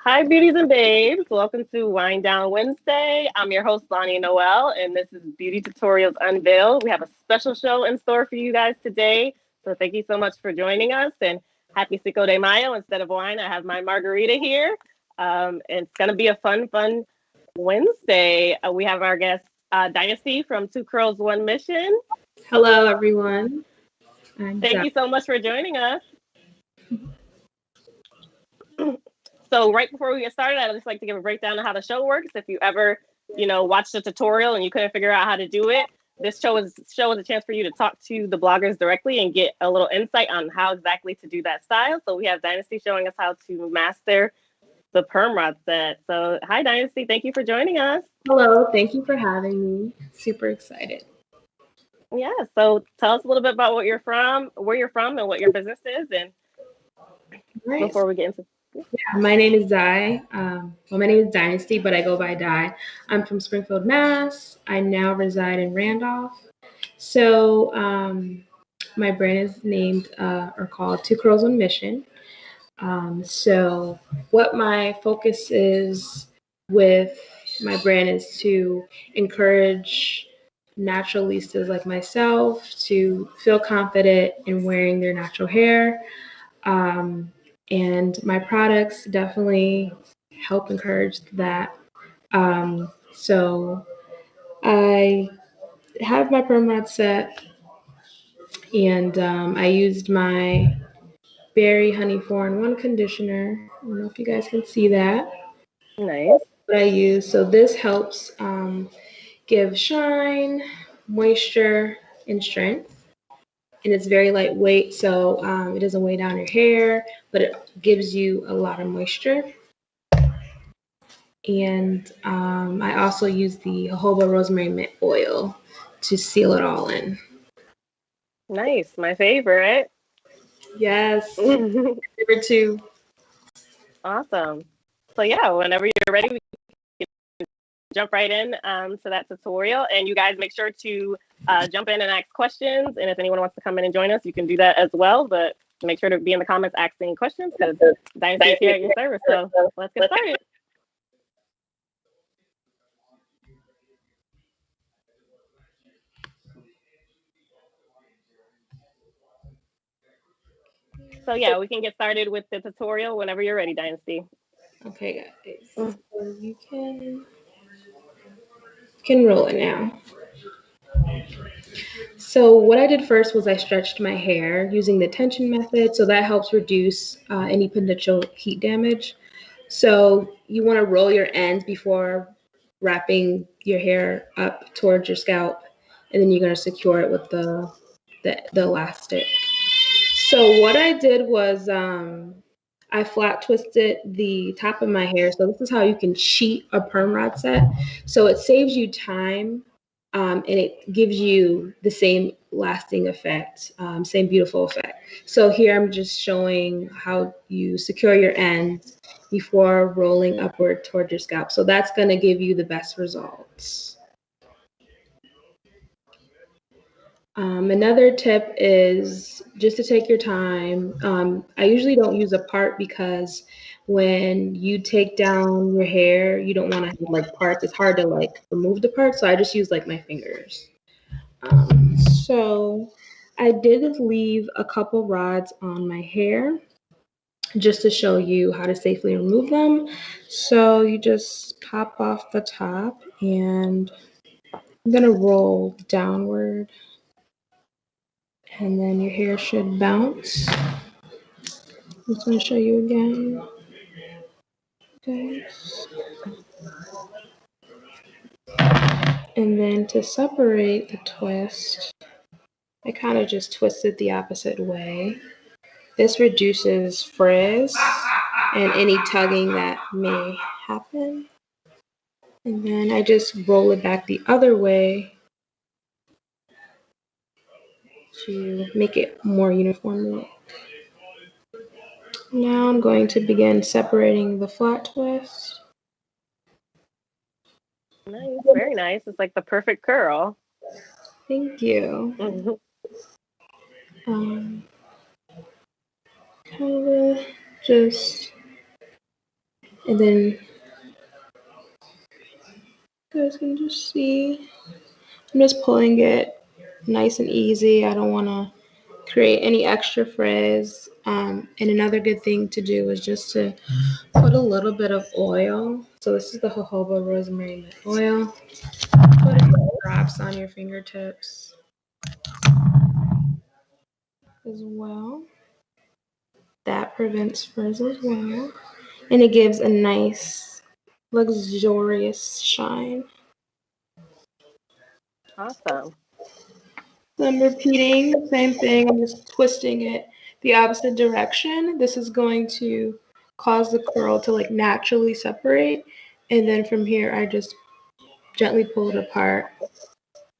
Hi, beauties and babes. Welcome to Wind Down Wednesday. I'm your host, Bonnie Noel, and this is Beauty Tutorials Unveiled. We have a special show in store for you guys today. So thank you so much for joining us. And happy Cinco de Mayo. Instead of wine, I have my margarita here. And it's going to be a fun Wednesday. We have our guest, Dynasty from Two Curls, One Mission. Hello, everyone. Thank you so much for joining us. So right before we get started, I'd just like to give a breakdown of how the show works. If you ever, watched a tutorial and you couldn't figure out how to do it, this show is a chance for you to talk to the bloggers directly and get a little insight on how exactly to do that style. So we have Dynasty showing us how to master the perm rod set. So hi, Dynasty. Thank you for joining us. Hello. Thank you for having me. Super excited. Yeah. So tell us a little bit about where you're from, and what your business is, and before we get into. Yeah, my name is Di. My name is Dynasty, but I go by Di. I'm from Springfield, Mass. I now reside in Randolph. So my brand is named or called Two Curls One Mission. So what my focus is with my brand is to encourage naturalistas like myself to feel confident in wearing their natural hair. And my products definitely help encourage that. So I have my perm rod set, and I used my Berry Honey 4-in-1 conditioner. I don't know if you guys can see that. Nice. What I use. So this helps give shine, moisture, and strength. And it's very lightweight, so it doesn't weigh down your hair, but it gives you a lot of moisture. And I also use the jojoba rosemary mint oil to seal it all in. Nice. My favorite. Yes. Favorite too. Awesome. So yeah, whenever you're ready, we can jump right in to that tutorial. And you guys make sure to jump in and ask questions. And if anyone wants to come in and join us, you can do that as well. But make sure to be in the comments asking questions because Dynasty is here at your service. So let's get started. So yeah, we can get started with the tutorial whenever you're ready, Dynasty. Okay, guys. So you can roll it now. So what I did first was I stretched my hair using the tension method. So that helps reduce any potential heat damage. So you want to roll your ends before wrapping your hair up towards your scalp, and then you're going to secure it with the elastic. So what I did was I flat twisted the top of my hair. So this is how you can cheat a perm rod set. So it saves you time, and it gives you the same lasting effect, same beautiful effect. So here I'm just showing how you secure your ends before rolling upward towards your scalp. So that's going to give you the best results. Another tip is just to take your time. I usually don't use a part because when you take down your hair, you don't want to have like parts. It's hard to like remove the parts, so I just use like my fingers. So I did leave a couple rods on my hair just to show you how to safely remove them. So you just pop off the top, and I'm gonna roll downward. And then your hair should bounce. I'm just going to show you again. Okay. And then to separate the twist, I kind of just twist it the opposite way. This reduces frizz and any tugging that may happen. And then I just roll it back the other way to make it more uniform. Now I'm going to begin separating the flat twist. Nice, very nice. It's like the perfect curl. Thank you. Kind of just And then you guys can just see, I'm just pulling it nice and easy. I don't want to create any extra frizz. And another good thing to do is just to put a little bit of oil. So this is the jojoba rosemary mint oil. Put a few drops on your fingertips as well. That prevents frizz as well. And it gives a nice, luxurious shine. Awesome. So I'm repeating the same thing. I'm just twisting it the opposite direction. This is going to cause the curl to like naturally separate. And then from here, I just gently pull it apart,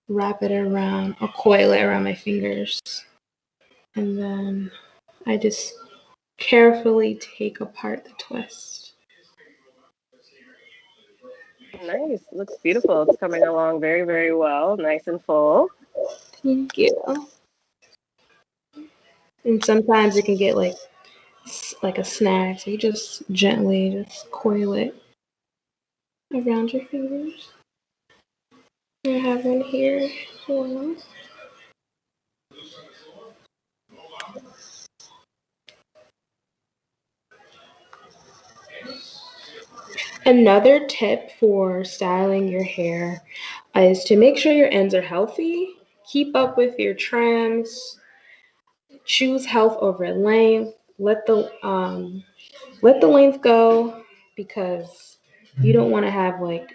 wrap it around, or coil it around my fingers. And then I just carefully take apart the twist. Nice. Looks beautiful. It's coming along very, very well. Nice and full. Thank you. And sometimes it can get like a snag, so you just gently just coil it around your fingers. I have one here. Yeah. Another tip for styling your hair is to make sure your ends are healthy. Keep up with your trims. Choose health over length. Let the length go because you don't want to have like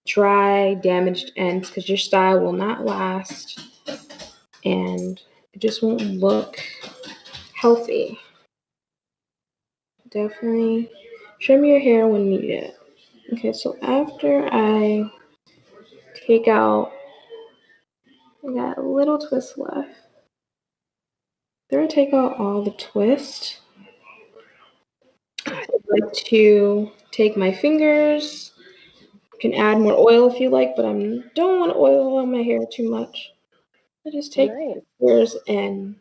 dry, damaged ends because your style will not last and it just won't look healthy. Definitely trim your hair when needed. Okay, so after I take out, I got a little twist left. After I take out all the twist, I'd like to take my fingers. You can add more oil if you like, but I don't want to oil on my hair too much. I just take Nice. my fingers and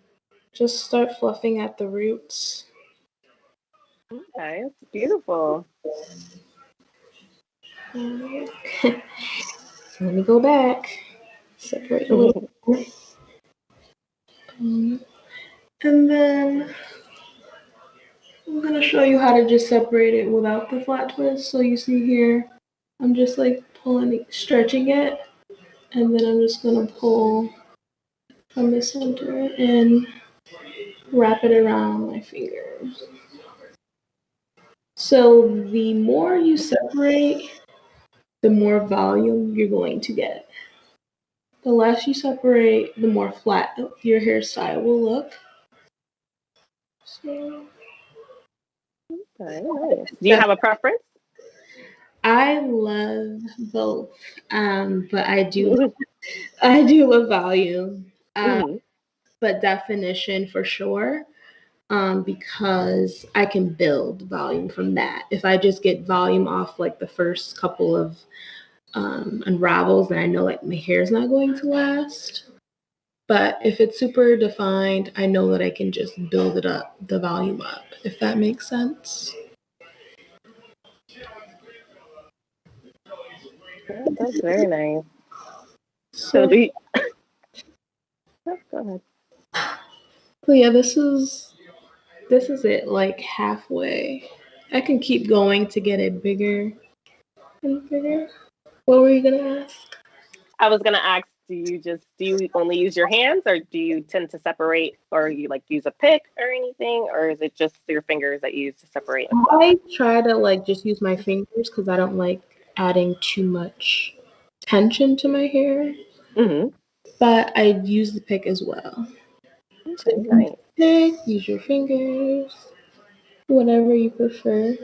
just start fluffing at the roots. Okay. It's beautiful. Okay. Let me go back. Separate a little more. And then I'm gonna show you how to just separate it without the flat twist. So you see here, I'm just like pulling it, stretching it, and then I'm just gonna pull from the center and wrap it around my fingers. So the more you separate, the more volume you're going to get. The less you separate, the more flat your hairstyle will look. So Okay, nice. Do you have a preference? I love both, but I do love volume, Hmm. but definition for sure. Because I can build volume from that. If I just get volume off like the first couple of unravels, then I know like my hair is not going to last. But if it's super defined, I know that I can just build it up, the volume up, if that makes sense. Yeah, that's very nice. So So, do you, oh, go ahead. but yeah, this is it, like halfway. I can keep going to get it bigger and bigger. What were you gonna ask? I was gonna ask, do you only use your hands or do you tend to separate or you like use a pick or anything, or is it just your fingers that you use to separate and fluff? I try to like just use my fingers because I don't like adding too much tension to my hair, Hmm. but I use the pick as well. So Okay, you can nice. pick, use your fingers, whatever you prefer.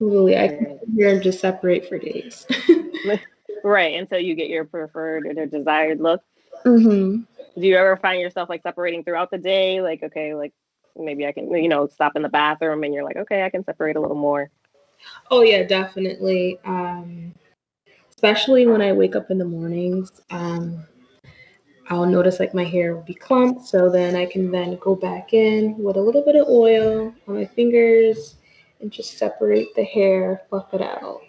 Really, I can Right. sit here and just separate for days. Right, until you get your preferred or desired look. hmm Do you ever find yourself like separating throughout the day? Like, okay, like maybe I can, stop in the bathroom and you're like, okay, I can separate a little more. Oh yeah, definitely. Especially when I wake up in the mornings, I'll notice like my hair will be clumped, so then I can then go back in with a little bit of oil on my fingers and just separate the hair, fluff it out.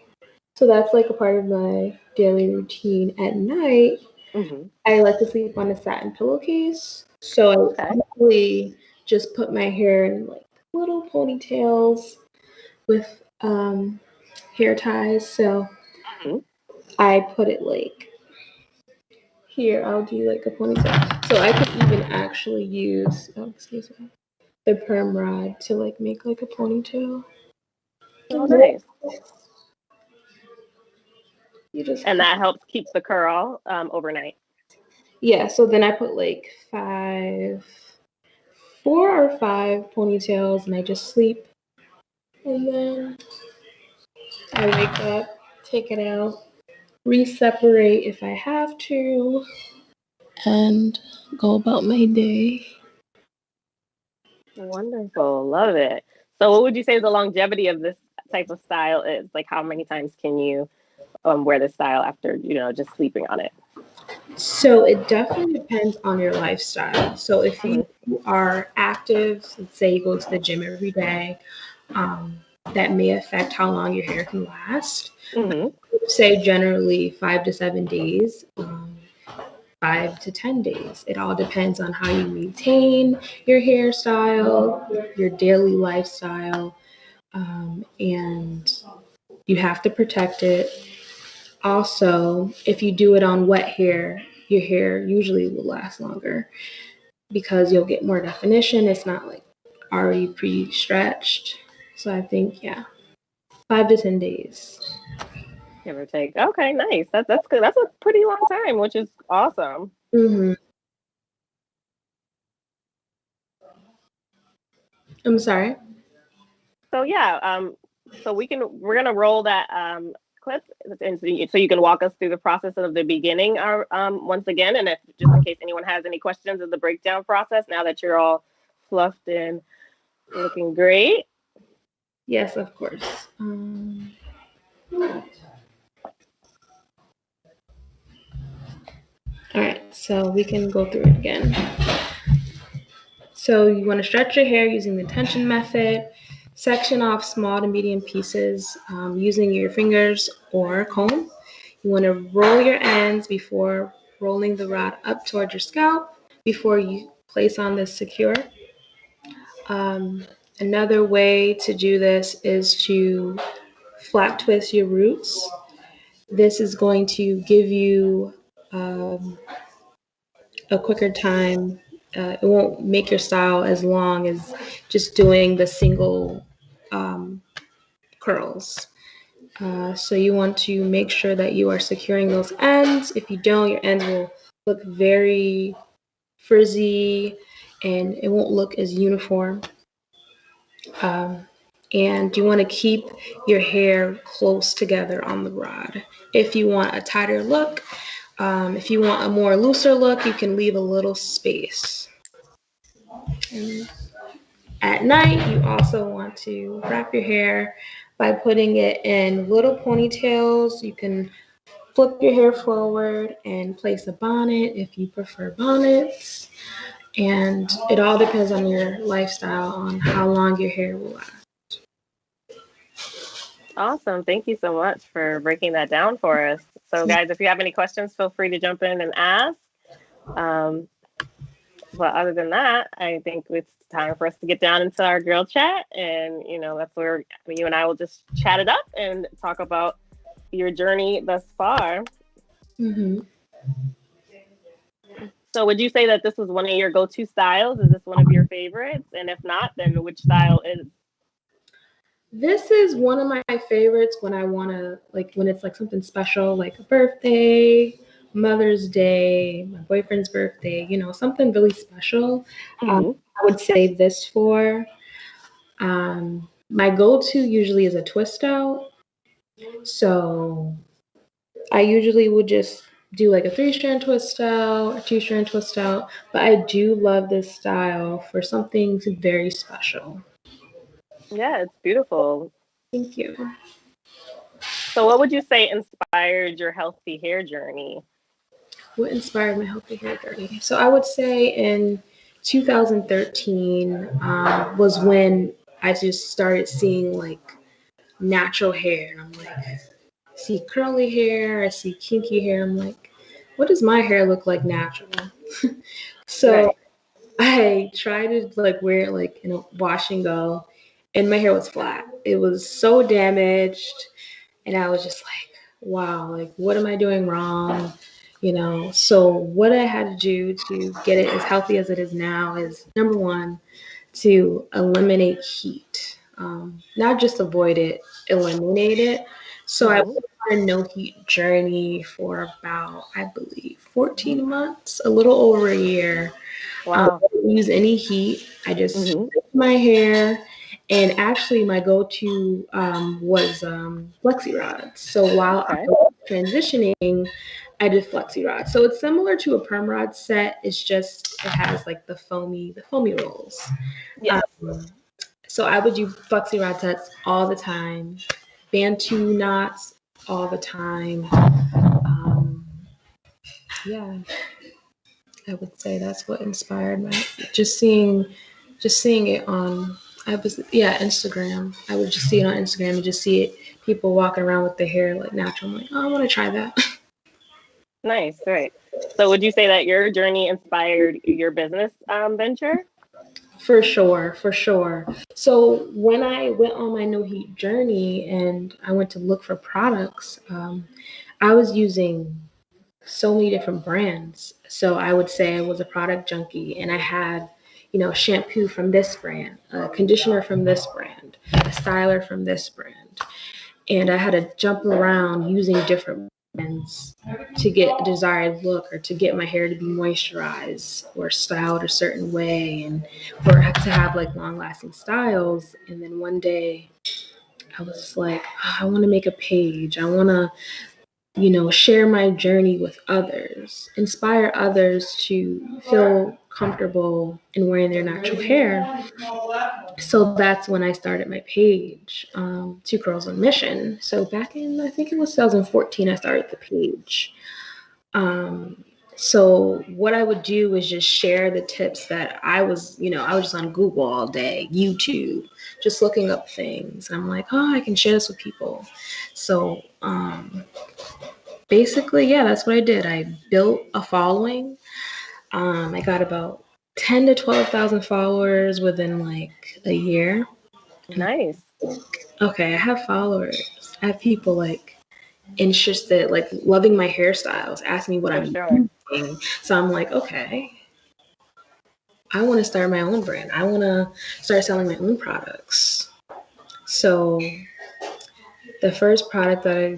So that's like a part of my daily routine. At night, Hmm. I like to sleep on a satin pillowcase. So I Okay. usually just put my hair in like little ponytails with hair ties. So Hmm. I put it like here, I'll do like a ponytail. So I could even actually use, oh, excuse me, the perm rod to like make like a ponytail. Oh, And then nice. you just, And that helps keep the curl overnight. yeah, so then I put like 4 or 5 ponytails and I just sleep. And then I wake up, take it out, re-separate if I have to, and go about my day. Wonderful. Love it. So what would you say the longevity of this type of style is? Like how many times can you wear this style after, just sleeping on it? So it definitely depends on your lifestyle. So if you Hmm. are active, let's say you go to the gym every day, um, that may affect how long your hair can last. Hmm. Say generally 5 to 7 days, 5 to 10 days. It all depends on how you maintain your hairstyle, your daily lifestyle, and you have to protect it. Also, if you do it on wet hair, your hair usually will last longer because you'll get more definition. It's not like already pre-stretched. So I think, yeah, 5 to 10 days. Give or take. Okay, nice. That's good. That's a pretty long time, which is awesome. Hmm. I'm sorry. So yeah, so we're gonna roll that clip, and so you can walk us through the process of the beginning, once again, and if just in case anyone has any questions of the breakdown process, now that you're all fluffed and looking great. Yes, of course. All right, so we can go through it again. So you want to stretch your hair using the tension method, section off small to medium pieces using your fingers or a comb. You want to roll your ends before rolling the rod up towards your scalp before you place on the secure. Um, Another way to do this is to flat twist your roots. This is going to give you a quicker time. It won't make your style as long as just doing the single um, curls. So you want to make sure that you are securing those ends. If you don't, your ends will look very frizzy and it won't look as uniform. Um, and you want to keep your hair close together on the rod. If you want a tighter look, if you want a more looser look, you can leave a little space. And at night, you also want to wrap your hair by putting it in little ponytails. You can flip your hair forward and place a bonnet if you prefer bonnets. And it all depends on your lifestyle on how long your hair will last. Awesome. Thank you so much for breaking that down for us. So guys, if you have any questions, feel free to jump in and ask. Um, but other than that, I think it's time for us to get down into our girl chat, and that's where you and I will just chat it up and talk about your journey thus far. Mm-hmm. So, would you say that this was one of your go-to styles? Is this one of your favorites? And if not, then which style is? This is one of my favorites when I want to, like, when it's like something special, like a birthday, Mother's Day, my boyfriend's birthday, something really special. Hmm. I would say this for. My go to usually is a twist out. So I usually would just do like a 3 strand twist out, a 2 strand twist out. But I do love this style for something very special. Yeah, it's beautiful. Thank you. So, what would you say inspired your healthy hair journey? What inspired my healthy hair journey? So I would say in 2013 was when I just started seeing like natural hair. And I'm like, I see curly hair, I see kinky hair. I'm like, what does my hair look like natural? So Right. I tried to like wear it like in a wash and go, and my hair was flat. It was so damaged, and I was just like, wow, like what am I doing wrong? So what I had to do to get it as healthy as it is now is number one, to eliminate heat. Not just avoid it, eliminate it. So I Hmm. went on a no heat journey for about, I believe, 14 months, a little over a year. Wow. I didn't use any heat. I just Hmm. stripped my hair. And actually, my go to was flexi rods. So while I Okay. was transitioning, I did flexi rods. So it's similar to a perm rod set. It's just it has like the foamy rolls. Yes. Um, so I would do flexi rod sets all the time, Bantu knots all the time. Yeah, I would say that's what inspired my just seeing it on Instagram. I would just see it on Instagram and just see it people walking around with their hair like natural. I'm like, oh, I want to try that. Nice. Right. So would you say that your journey inspired your business venture? For sure, for sure. So when I went on my no heat journey and I went to look for products, I was using so many different brands. So I would say I was a product junkie, and I had, shampoo from this brand, a conditioner from this brand, a styler from this brand. And I had to jump around using different brands to get a desired look or to get my hair to be moisturized or styled a certain way and for it to have like long lasting styles. And then one day I was just like, "Oh, I want to make a page. I want to share my journey with others, inspire others to feel comfortable in wearing their natural hair." So that's when I started my page, Two Girls on Mission. So back in, I think it was 2014, I started the page. Um, so what I would do is just share the tips that I was just on Google all day, YouTube, just looking up things. And I'm like, oh, I can share this with people. So basically, yeah, that's what I did. I built a following. I got about 10 to 12,000 followers within like a year. Nice. Okay, I have followers. I have people like interested, like loving my hairstyles, asking me what For I'm sure. using. So I'm like, okay, I want to start my own brand. I want to start selling my own products. So the first product that I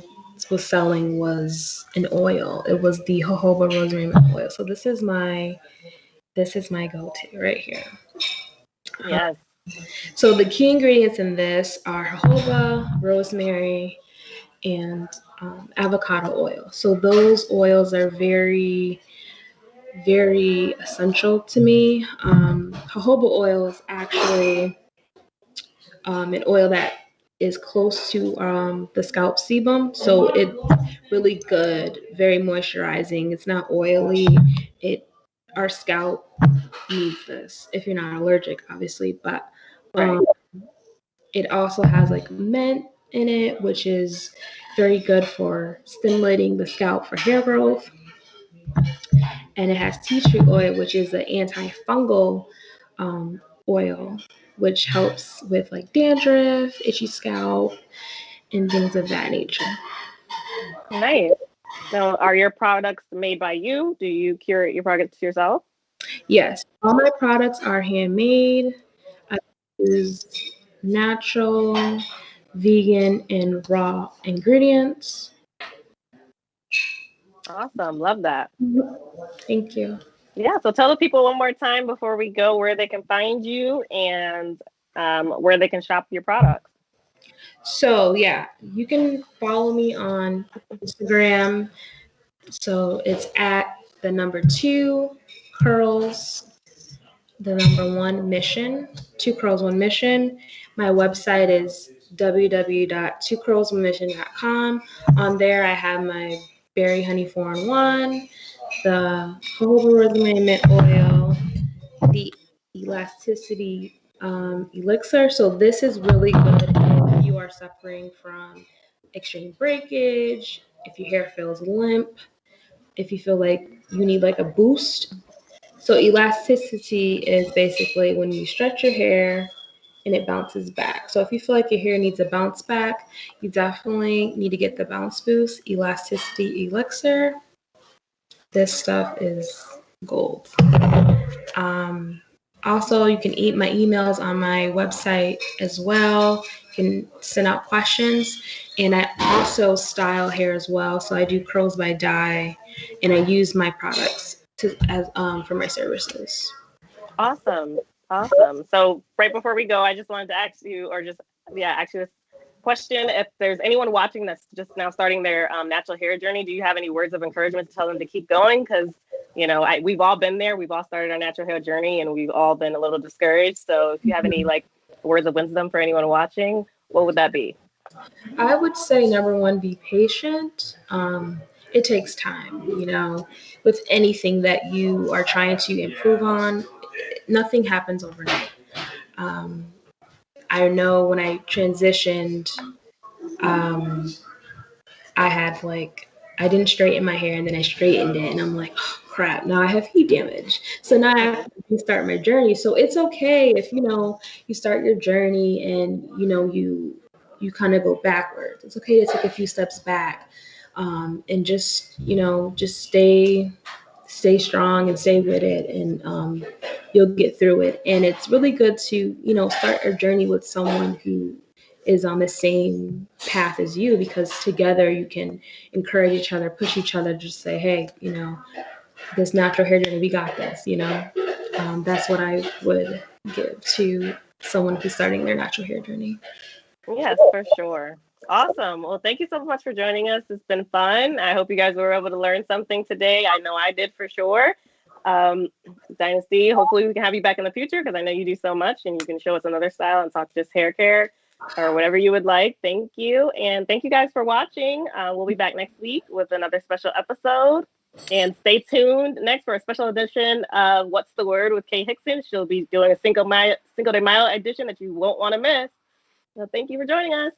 was selling was an oil. It was the jojoba rosemary mint oil. So this is my go-to right here. Yes. So the key ingredients in this are jojoba, rosemary, and avocado oil. So those oils are very, very essential to me. Jojoba oil is actually an oil that is close to the scalp sebum, so it's really good, very moisturizing. It's not oily. It Our scalp needs this if you're not allergic, obviously, but Right. um, it also has like mint in it, which is very good for stimulating the scalp for hair growth. And it has tea tree oil, which is an antifungal oil, which helps with like dandruff, itchy scalp, and things of that nature. Nice. Now, are your products made by you? Do you curate your products yourself? Yes, all my products are handmade. I use natural, vegan, and raw ingredients. Awesome. Love that. Thank you. Yeah. So tell the people one more time before we go where they can find you and where they can shop your products. So, yeah, you can follow me on Instagram. So it's at the number two curls, the number one mission, two curls, one mission. My website is www.twocurlsmission.com. On there, I have my berry honey 4-in-1, the jojoba rosemary mint oil, the elasticity elixir. So this is really good if you are suffering from extreme breakage, if your hair feels limp, if you feel like you need like a boost. So elasticity is basically when you stretch your hair and it bounces back. So if you feel like your hair needs a bounce back, you definitely need to get the bounce boost elasticity elixir. This stuff is gold. Um, Also, you can eat my emails on my website as well. You can send out questions. And I also style hair as well. So I do curls by dye, and I use my products for my services. Awesome. Awesome. So right before we go, I just wanted to ask you, ask you this question. If there's anyone watching that's just now starting their natural hair journey, do you have any words of encouragement to tell them to keep going? Because, we've all been there. We've all started our natural hair journey and we've all been a little discouraged. So if you have any like words of wisdom for anyone watching, what would that be? I would say number one, be patient. It takes time, with anything that you are trying to improve on, nothing happens overnight. I know when I transitioned, um, I didn't straighten my hair and then I straightened it and I'm like, oh, crap, now I have heat damage. So now I have to start my journey. So it's okay if, you start your journey and, you kind of go backwards. It's okay to take a few steps back, and just stay strong and stay with it, and you'll get through it. And it's really good to, start a journey with someone who is on the same path as you, because together you can encourage each other, push each other, just say, hey, this natural hair journey, we got this, that's what I would give to someone who's starting their natural hair journey. Yes, for sure. Awesome. Well, thank you so much for joining us. It's been fun. I hope you guys were able to learn something today. I know I did for sure. Dynasty, hopefully we can have you back in the future because I know you do so much and you can show us another style and talk just hair care or whatever you would like. Thank you. And thank you guys for watching. We'll be back next week with another special episode. And stay tuned next for a special edition of What's the Word with Kay Hickson. She'll be doing a Cinco de Mayo edition that you won't want to miss. So thank you for joining us.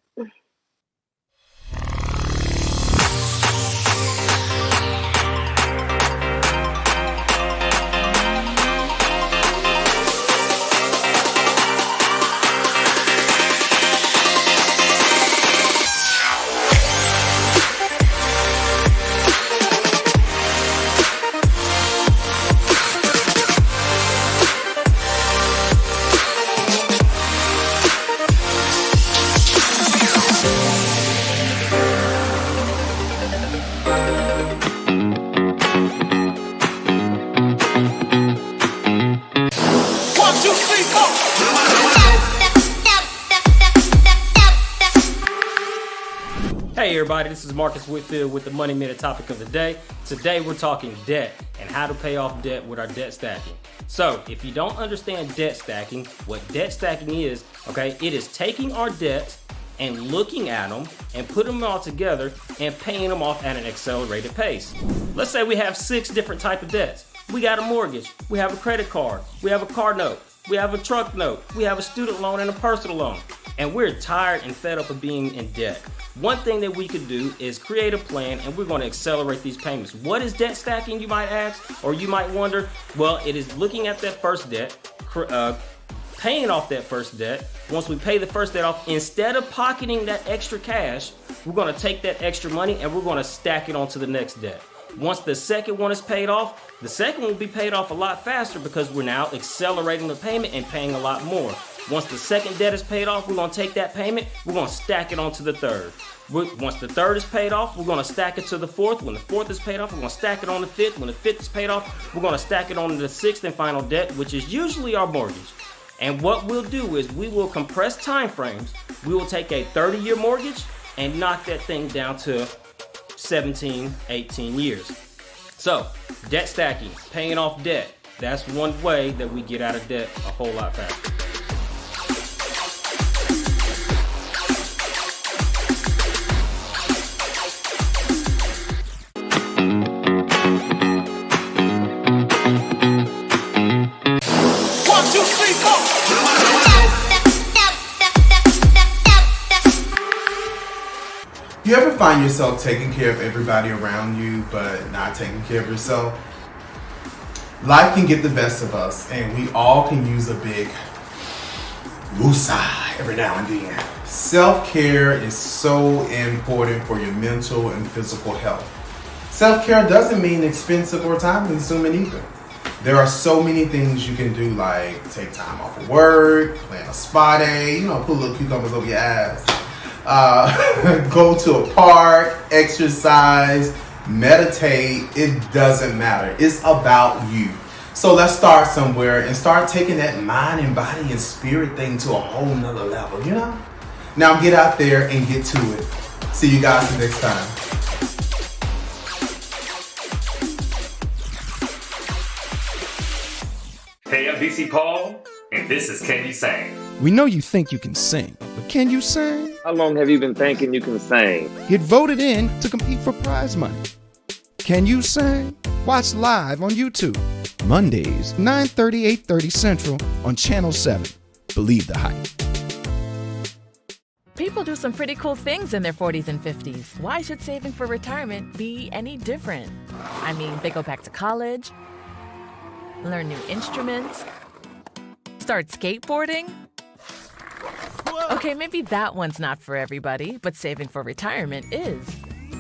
Hey everybody, this is Marcus Whitfield with the Money Minute topic of the day. Today we're talking debt and how to pay off debt with our debt stacking. So if you don't understand debt stacking, what debt stacking is, it is taking our debts and looking at them and putting them all together and paying them off at an accelerated pace. Let's say we have 6 different types of debts. We got a mortgage, we have a credit card, we have a car note, we have a truck note, we have a student loan and a personal loan. And we're tired and fed up of being in debt. One thing that we could do is create a plan and we're going to accelerate these payments. What is debt stacking, you might ask, or you might wonder? Well, it is looking at that first debt, paying off that first debt. Once we pay the first debt off, instead of pocketing that extra cash, we're going to take that extra money and we're going to stack it onto the next debt. Once the second one is paid off, the second will be paid off a lot faster because we're now accelerating the payment and paying a lot more. Once the second debt is paid off, we're going to take that payment, we're going to stack it onto the third. Once the third is paid off, we're going to stack it to the fourth. When the fourth is paid off, we're going to stack it on the fifth. When the fifth is paid off, we're going to stack it on the sixth and final debt, which is usually our mortgage. And what we'll do is we will compress time frames. We will take a 30-year mortgage and knock that thing down to 17, 18 years. So, debt stacking, paying off debt. That's one way that we get out of debt a whole lot faster. One, two, three, go! You ever find yourself taking care of everybody around you, but not taking care of yourself? Life can get the best of us, and we all can use a big woosah every now and then. Self-care is so important for your mental and physical health. Self-care doesn't mean expensive or time-consuming either. There are so many things you can do, like take time off of work, plan a spa day, put little cucumbers over your ass. Go to a park, exercise, meditate. It doesn't matter. It's about you. So let's start somewhere and start taking that mind and body and spirit thing to a whole nother level, Now get out there and get to it. See you guys next time. Hey, I'm DC Paul, and this is Can You Sing? We know you think you can sing, but can you sing? How long have you been thinking you can sing? Get voted in to compete for prize money. Can you sing? Watch live on YouTube. Mondays, 9:30, 8:30 Central on Channel 7. Believe the hype. People do some pretty cool things in their 40s and 50s. Why should saving for retirement be any different? I mean, they go back to college, learn new instruments, start skateboarding. Okay, maybe that one's not for everybody, but saving for retirement is.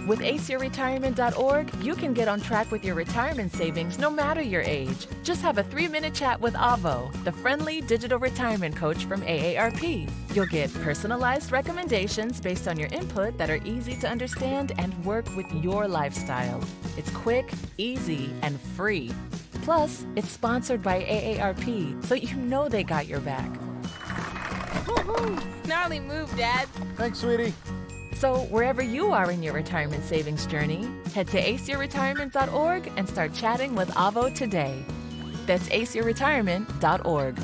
With aceyourretirement.org, you can get on track with your retirement savings no matter your age. Just have a 3-minute chat with Avo, the friendly digital retirement coach from AARP. You'll get personalized recommendations based on your input that are easy to understand and work with your lifestyle. It's quick, easy, and free. Plus, it's sponsored by AARP, so you know they got your back. Woohoo! Gnarly move, Dad. Thanks, sweetie. So wherever you are in your retirement savings journey, head to aceyourretirement.org and start chatting with Avo today. That's aceyourretirement.org.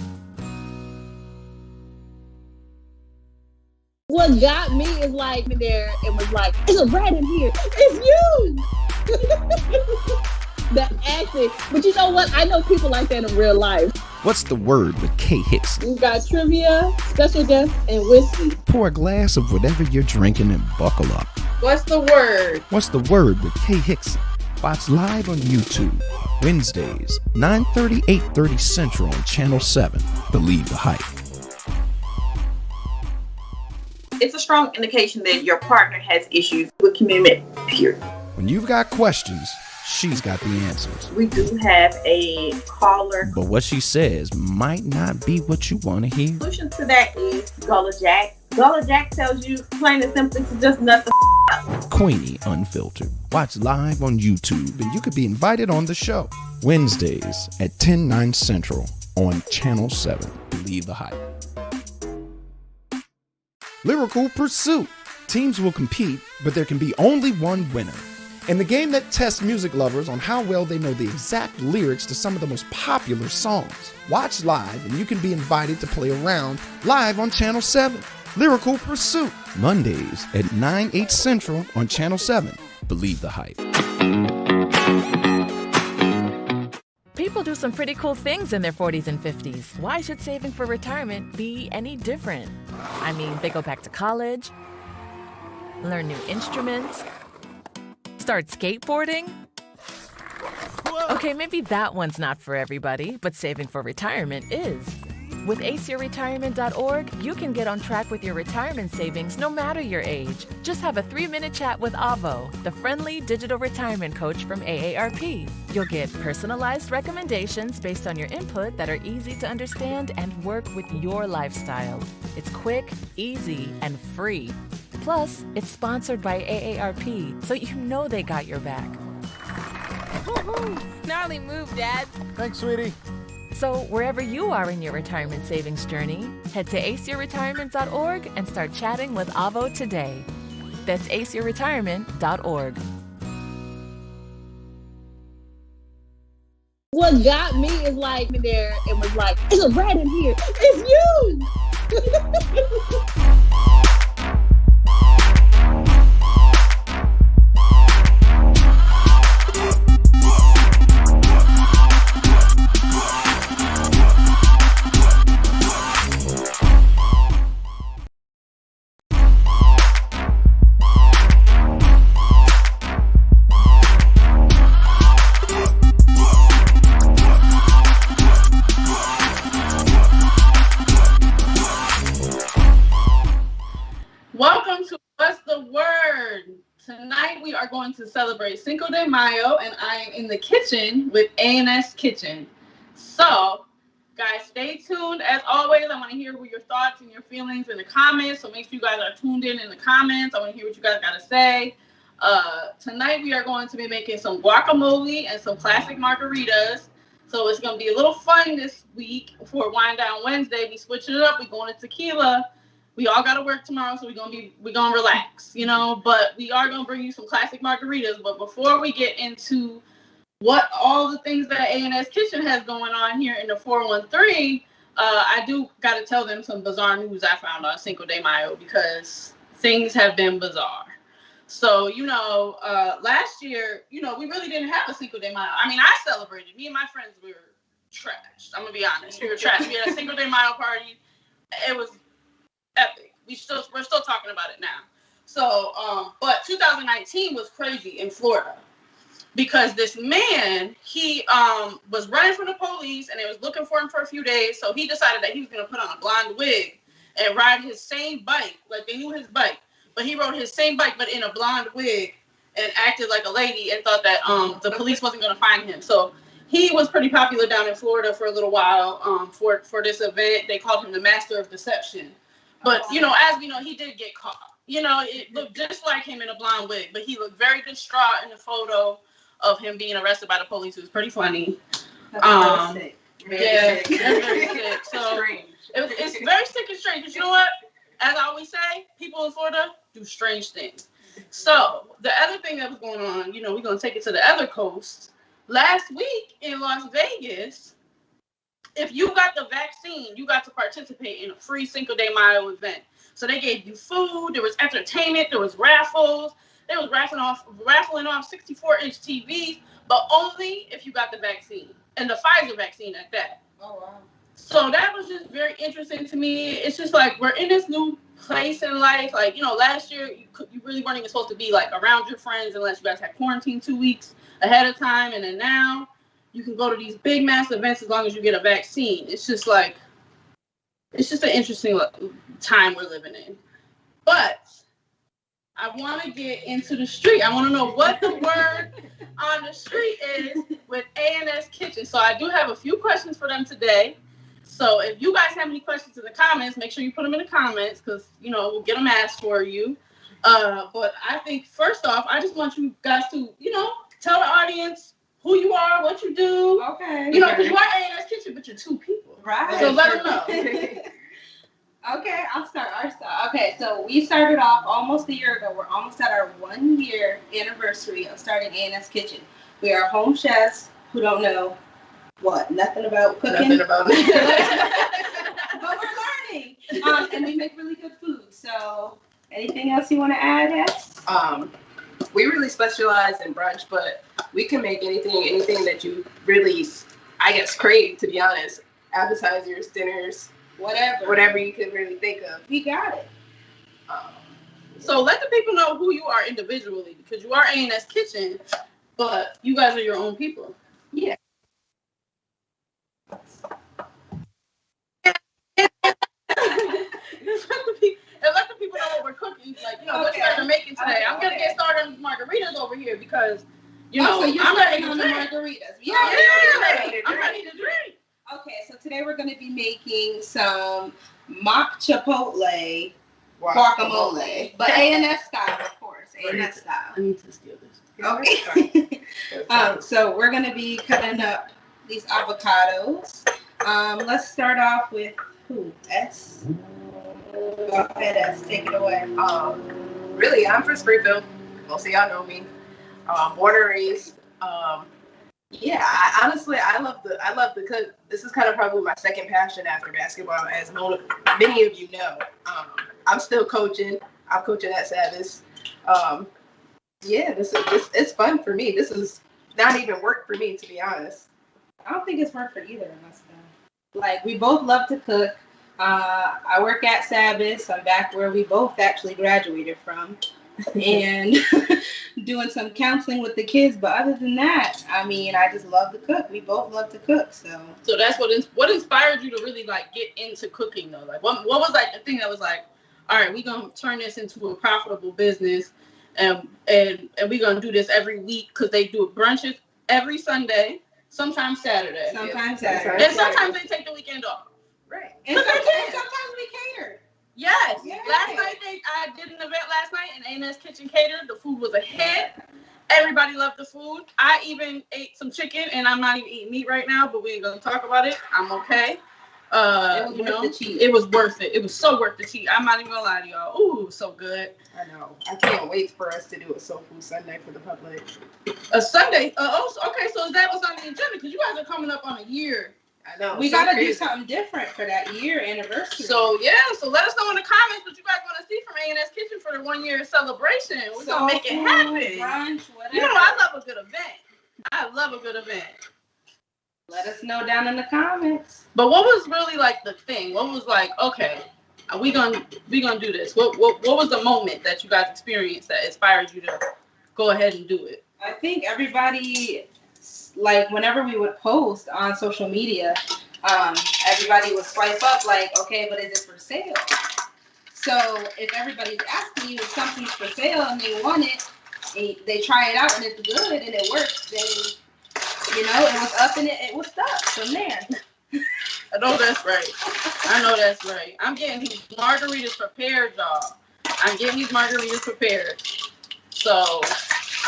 What got me is like there and was like, it's a rat in here. It's you. The acting. But you know what? I know people like that in real life. What's the word with Kay Hicks? We've got trivia, special guests, and whiskey. Pour a glass of whatever you're drinking and buckle up. What's the word? What's the word with Kay Hicks? Watch live on YouTube. Wednesdays, 9:30, 8:30 Central on Channel 7. Believe the hype. It's a strong indication that your partner has issues with commitment, period. When you've got questions, she's got the answers. We do have a caller. But what she says might not be what you want to hear. The solution to that is Gullah Jack. Gullah Jack tells you plain and simply to just nut the up. Queenie Unfiltered. Watch live on YouTube and you could be invited on the show. Wednesdays at 10/9 Central on Channel 7. Believe the hype. Lyrical Pursuit. Teams will compete, but there can be only one winner. In the game that tests music lovers on how well they know the exact lyrics to some of the most popular songs. Watch live and you can be invited to play around live on Channel 7. Lyrical Pursuit. Mondays at 9/8 Central on Channel 7. Believe the hype. People do some pretty cool things in their 40s and 50s. Why should saving for retirement be any different? I mean, they go back to college, learn new instruments, start skateboarding. Okay, maybe that one's not for everybody, but saving for retirement is. With aceyourretirement.org, you can get on track with your retirement savings no matter your age. Just have a 3-minute chat with Avo, the friendly digital retirement coach from AARP. You'll get personalized recommendations based on your input that are easy to understand and work with your lifestyle. It's quick, easy, and free. Plus, it's sponsored by AARP, so you know they got your back. Woohoo! Gnarly move, Dad. Thanks, sweetie. So wherever you are in your retirement savings journey, head to aceyourretirement.org and start chatting with Avo today. That's aceyourretirement.org. What got me is like there and was like, it's a rat in here. It's you. going to celebrate Cinco de Mayo, and I am in the kitchen with A&S Kitchen. So, guys, stay tuned. As always, I want to hear your thoughts and your feelings in the comments. So make sure you guys are tuned in the comments. I want to hear what you guys got to say. Tonight we are going to be making some guacamole and some classic margaritas. So it's going to be a little fun this week for Wine Down Wednesday. We switching it up. We going to tequila. We all got to work tomorrow, so we're going to relax, you know, but we are going to bring you some classic margaritas. But before we get into what all the things that A&S Kitchen has going on here in the 413, I do got to tell them some bizarre news I found on Cinco de Mayo because things have been bizarre. So, you know, last year, you know, we really didn't have a Cinco de Mayo. I mean, I celebrated. Me and my friends were trashed. I'm going to be honest. We were trashed. We had a Cinco de Mayo party. It was epic. We're still talking about it now. So, but 2019 was crazy in Florida because this man, he was running from the police and they was looking for him for a few days. So he decided that he was going to put on a blonde wig and ride his same bike. Like they knew his bike. But he rode his same bike, but in a blonde wig, and acted like a lady, and thought that the police wasn't going to find him. So he was pretty popular down in Florida for a little while for this event. They called him the Master of Deception. But, you know, as we know, he did get caught. You know, it looked just like him in a blonde wig, but he looked very distraught in the photo of him being arrested by the police. It was pretty funny. That's very sick. Very sick. So it's very sick and strange. But you know what? As I always say, people in Florida do strange things. So the other thing that was going on, you know, we're going to take it to the other coast. Last week in Las Vegas, if you got the vaccine, you got to participate in a free Cinco de Mayo event. So they gave you food, there was entertainment, there was raffles. They was raffling off 64-inch TVs, but only if you got the vaccine. And the Pfizer vaccine at that. Oh, wow. So that was just very interesting to me. It's just like we're in this new place in life. Like, you know, last year you really weren't even supposed to be like around your friends unless you guys had quarantined 2 weeks ahead of time. And then now you can go to these big mass events as long as you get a vaccine. It's just like, it's just an interesting time we're living in. But I want to get into the street. I want to know what the word on the street is with A&S Kitchen. So I do have a few questions for them today. So if you guys have any questions in the comments, make sure you put them in the comments because, you know, we'll get them asked for you. But I think, first off, I just want you guys to, you know, tell the audience who you are, what you do. Okay. You know, because you are A&S Kitchen, but you're two people. Right. So let them know. Okay, I'll start. Okay, so we started off almost a year ago. We're almost at our 1 year anniversary of starting A&S Kitchen. We are home chefs who don't know nothing about cooking. Nothing about it. But we're learning. And we make really good food. So anything else you want to add, Hess? We really specialize in brunch, but we can make anything that you really, I guess, crave, to be honest. Appetizers, dinners, whatever you can really think of. We got it. So let the people know who you are individually, because you are A&S Kitchen, but you guys are your own people. Yeah. Let the people know what we're cooking. Like, you know, what you guys are making today. I'm going to get started on margaritas over here because, you know, I'm ready to drink. Margaritas. Yeah, I'm ready to drink. Okay, so today we're going to be making some mock chipotle guacamole, but A&S style, of course. A&S style. I need to steal this. Okay. So we're going to be cutting up these avocados. Let's start off with who? S? Go ahead, S. Take it away. Really, I'm from Springfield. Most of y'all know me. Born and raised. Yeah, I love the cook. This is kind of probably my second passion after basketball, as many of you know. I'm still coaching. I'm coaching at Savas. Yeah, it's fun for me. This is not even work for me, to be honest. I don't think it's work for either of us, though. Like, we both love to cook. I work at Savas. I'm back where we both actually graduated from. And doing some counseling with the kids, but other than that, I mean, I just love to cook. We both love to cook, so that's what inspired you to really like get into cooking though. Like, what was like the thing that was like, all right, we're gonna turn this into a profitable business and we're gonna do this every week because they do brunches every Sunday, sometimes Saturday. Sometimes And Saturday. sometimes they take the weekend off. Right. And sometimes we cater. Yes. Yeah. Last night I did an event last night and A&S Kitchen catered. The food was a hit. Everybody loved the food. I even ate some chicken, and I'm not even eating meat right now, but we ain't gonna talk about it. I'm okay. It was worth the cheat. It was worth it. It was so worth the cheat. I'm not even gonna lie to y'all. Ooh, it was so good. I know. I can't wait for us to do a Soul Food Sunday for the public. A Sunday? Okay. So is that what's on the agenda? Because you guys are coming up on a year. I know. We gotta do something different for that year anniversary. So let us know in the comments what you guys want to see from A&S Kitchen for the 1 year celebration. We're gonna make it happen. Brunch, whatever. You know, I love a good event. Let us know down in the comments. But what was really like the thing? What was like, okay, we gonna do this? What was the moment that you guys experienced that inspired you to go ahead and do it? I think everybody, like, whenever we would post on social media, everybody would swipe up like, okay, but is it for sale? So if everybody's asking you if something's for sale and they want it, they try it out and it's good and it works, then, you know, it was up and it was stuck from there. I know that's right. I'm getting these margaritas prepared, y'all. So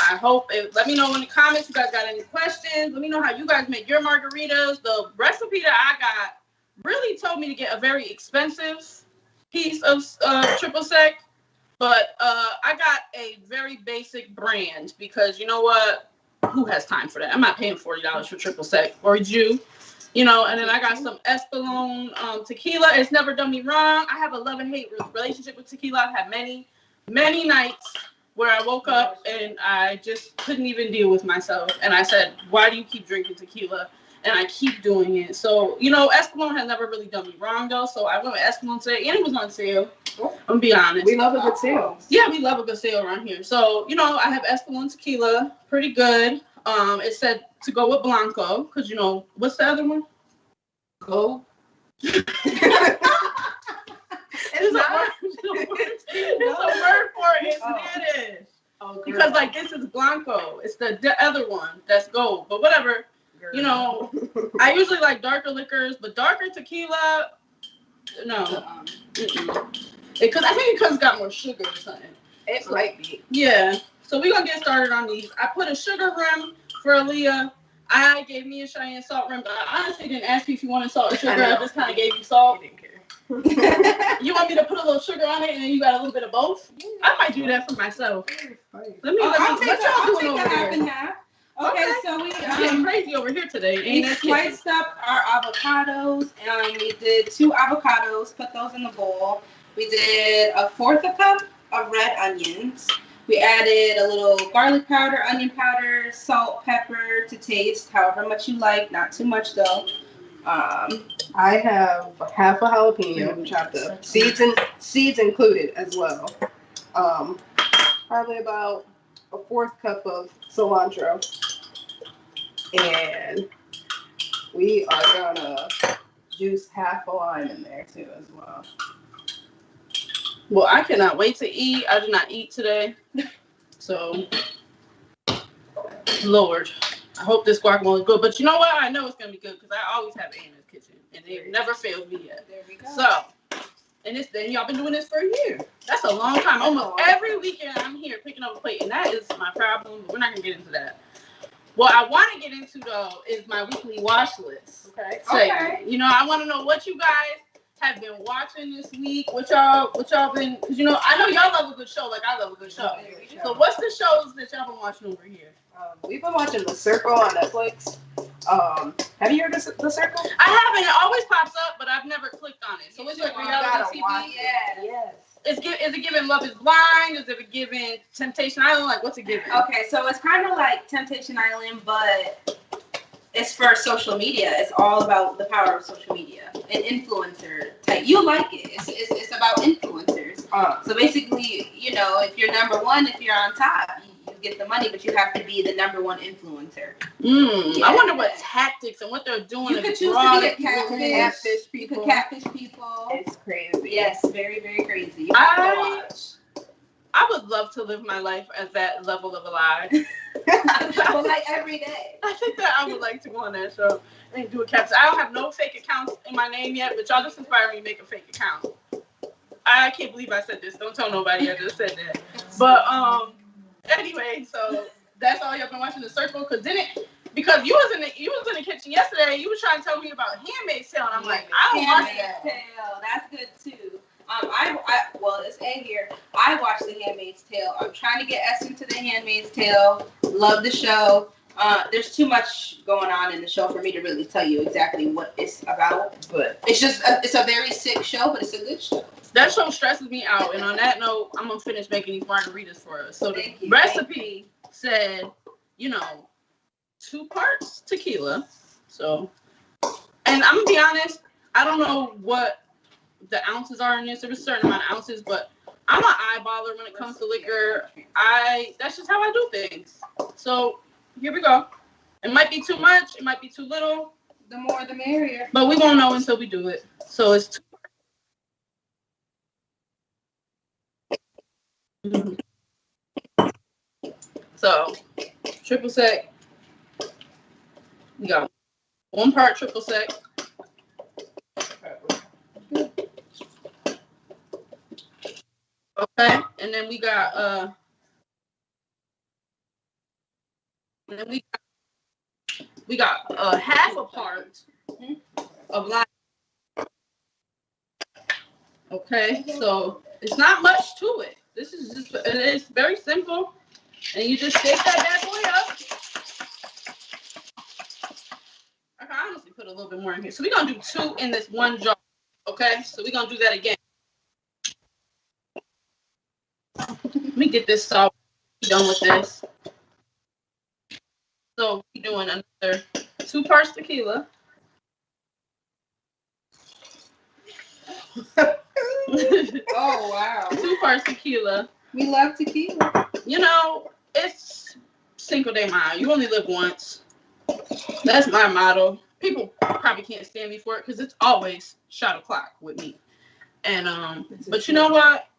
I hope let me know in the comments if you guys got any questions. Let me know how you guys make your margaritas. The recipe that I got really told me to get a very expensive piece of triple sec, but I got a very basic brand because you know what? Who has time for that? I'm not paying $40 for triple sec, or you? You know, and then I got some Espolón tequila. It's never done me wrong. I have a love-and-hate relationship with tequila. I've had many, many nights where I woke up and I just couldn't even deal with myself. And I said, why do you keep drinking tequila? And I keep doing it. So, you know, Espolón has never really done me wrong, though. So I went with Espolón today, and it was on sale. I'm going to be honest. We love a good sale. Yeah, we love a good sale around here. So, you know, I have Espolón tequila. Pretty good. It said to go with Blanco, because, you know, what's the other one? Gold. It's a word for it in Spanish. Oh, because, like, this is Blanco. It's the other one that's gold. But whatever. Girl. You know, I usually like darker liquors, but darker tequila, no. Because I think it's got more sugar or something. It might be. Yeah. So we're going to get started on these. I put a sugar rim for Aaliyah. I gave me a Cheyenne salt rim, but I honestly didn't ask you if you wanted salt or sugar. I just kind of gave you salt. I didn't care. You want me to put a little sugar on it and then you got a little bit of both? Yeah. I might do that for myself. I'll take the half and half. Okay, so we getting crazy over here today. We sliced up our avocados, and we did 2 avocados. Put those in the bowl. We did 1/4 cup of red onions. We added a little garlic powder, onion powder, salt, pepper to taste, however much you like. Not too much though. I have half a jalapeno chopped up, seeds included as well. Probably about 1/4 cup of cilantro. And we are gonna juice half a lime in there too as well. Well, I cannot wait to eat. I did not eat today. So, Lord, I hope this guacamole is good. But you know what? I know it's gonna be good because I always have A&S Kitchen, and they've never failed me yet. There we go. So, and y'all been doing this for a year. That's a long time. Almost every weekend I'm here picking up a plate, and that is my problem. But we're not gonna get into that. What I want to get into though is my weekly watch list. Okay. You know, I want to know what you guys have been watching this week. What y'all been? Because you know, I know y'all love a good show, like I love a good show. So what's the shows that y'all been watching over here? We've been watching The Circle on Netflix. Have you heard of The Circle? I haven't. It always pops up, but I've never clicked on it. So it's like reality TV. Yes. Is it giving Love is Blind? Is it giving Temptation Island? Like, what's it giving? Okay, so it's kind of like Temptation Island, but it's for social media. It's all about the power of social media. An influencer type. You like it. It's about influencers. So basically, you know, if you're number one, if you're on top, you get the money, but you have to be the number one influencer. Yeah. I wonder what tactics and what they're doing. You could choose to be a catfish people. You could catfish people. It's crazy. Yes, very, very crazy. You I I would love to live my life at that level of alive. But like every day. I think that I would like to go on that show and do a caption. I don't have no fake accounts in my name yet, but y'all just inspire me to make a fake account. I can't believe I said this. Don't tell nobody I just said that. But anyway, so that's all y'all been watching The Circle. Because you was in the kitchen yesterday. You was trying to tell me about Handmaid's Tale, and I'm like, I don't watch that. Handmaid's Tale. That's good too. Well, it's A here. I watched The Handmaid's Tale. I'm trying to get Esther to The Handmaid's Tale. Love the show. There's too much going on in the show for me to really tell you exactly what it's about. But it's just it's a very sick show, but it's a good show. That show stresses me out. And on that note, I'm gonna finish making these margaritas for us. So the recipe said, 2 parts tequila. So, and I'm gonna be honest, I don't know what the ounces are in this. There's a certain amount of ounces, but I'm an eyeballer when it comes to liquor. That's just how I do things. So here we go. It might be too much. It might be too little. The more, the merrier. But we won't know until we do it. So it's 2. So triple sec. We got 1 part triple sec. Okay, and then we got half a part of lime. Okay, so it's not much to it. This is just, it's very simple, and you just shake that bad boy up. I can honestly put a little bit more in here. So we're gonna do 2 in this 1 jar. Okay, so we're gonna do that again. Let me get this salt done with this. So we're doing another 2 parts tequila. Oh wow. 2 parts tequila. We love tequila. It's Cinco de Mayo. You only live once. That's my motto. People probably can't stand me for it because it's always shot o'clock with me. And but you know what?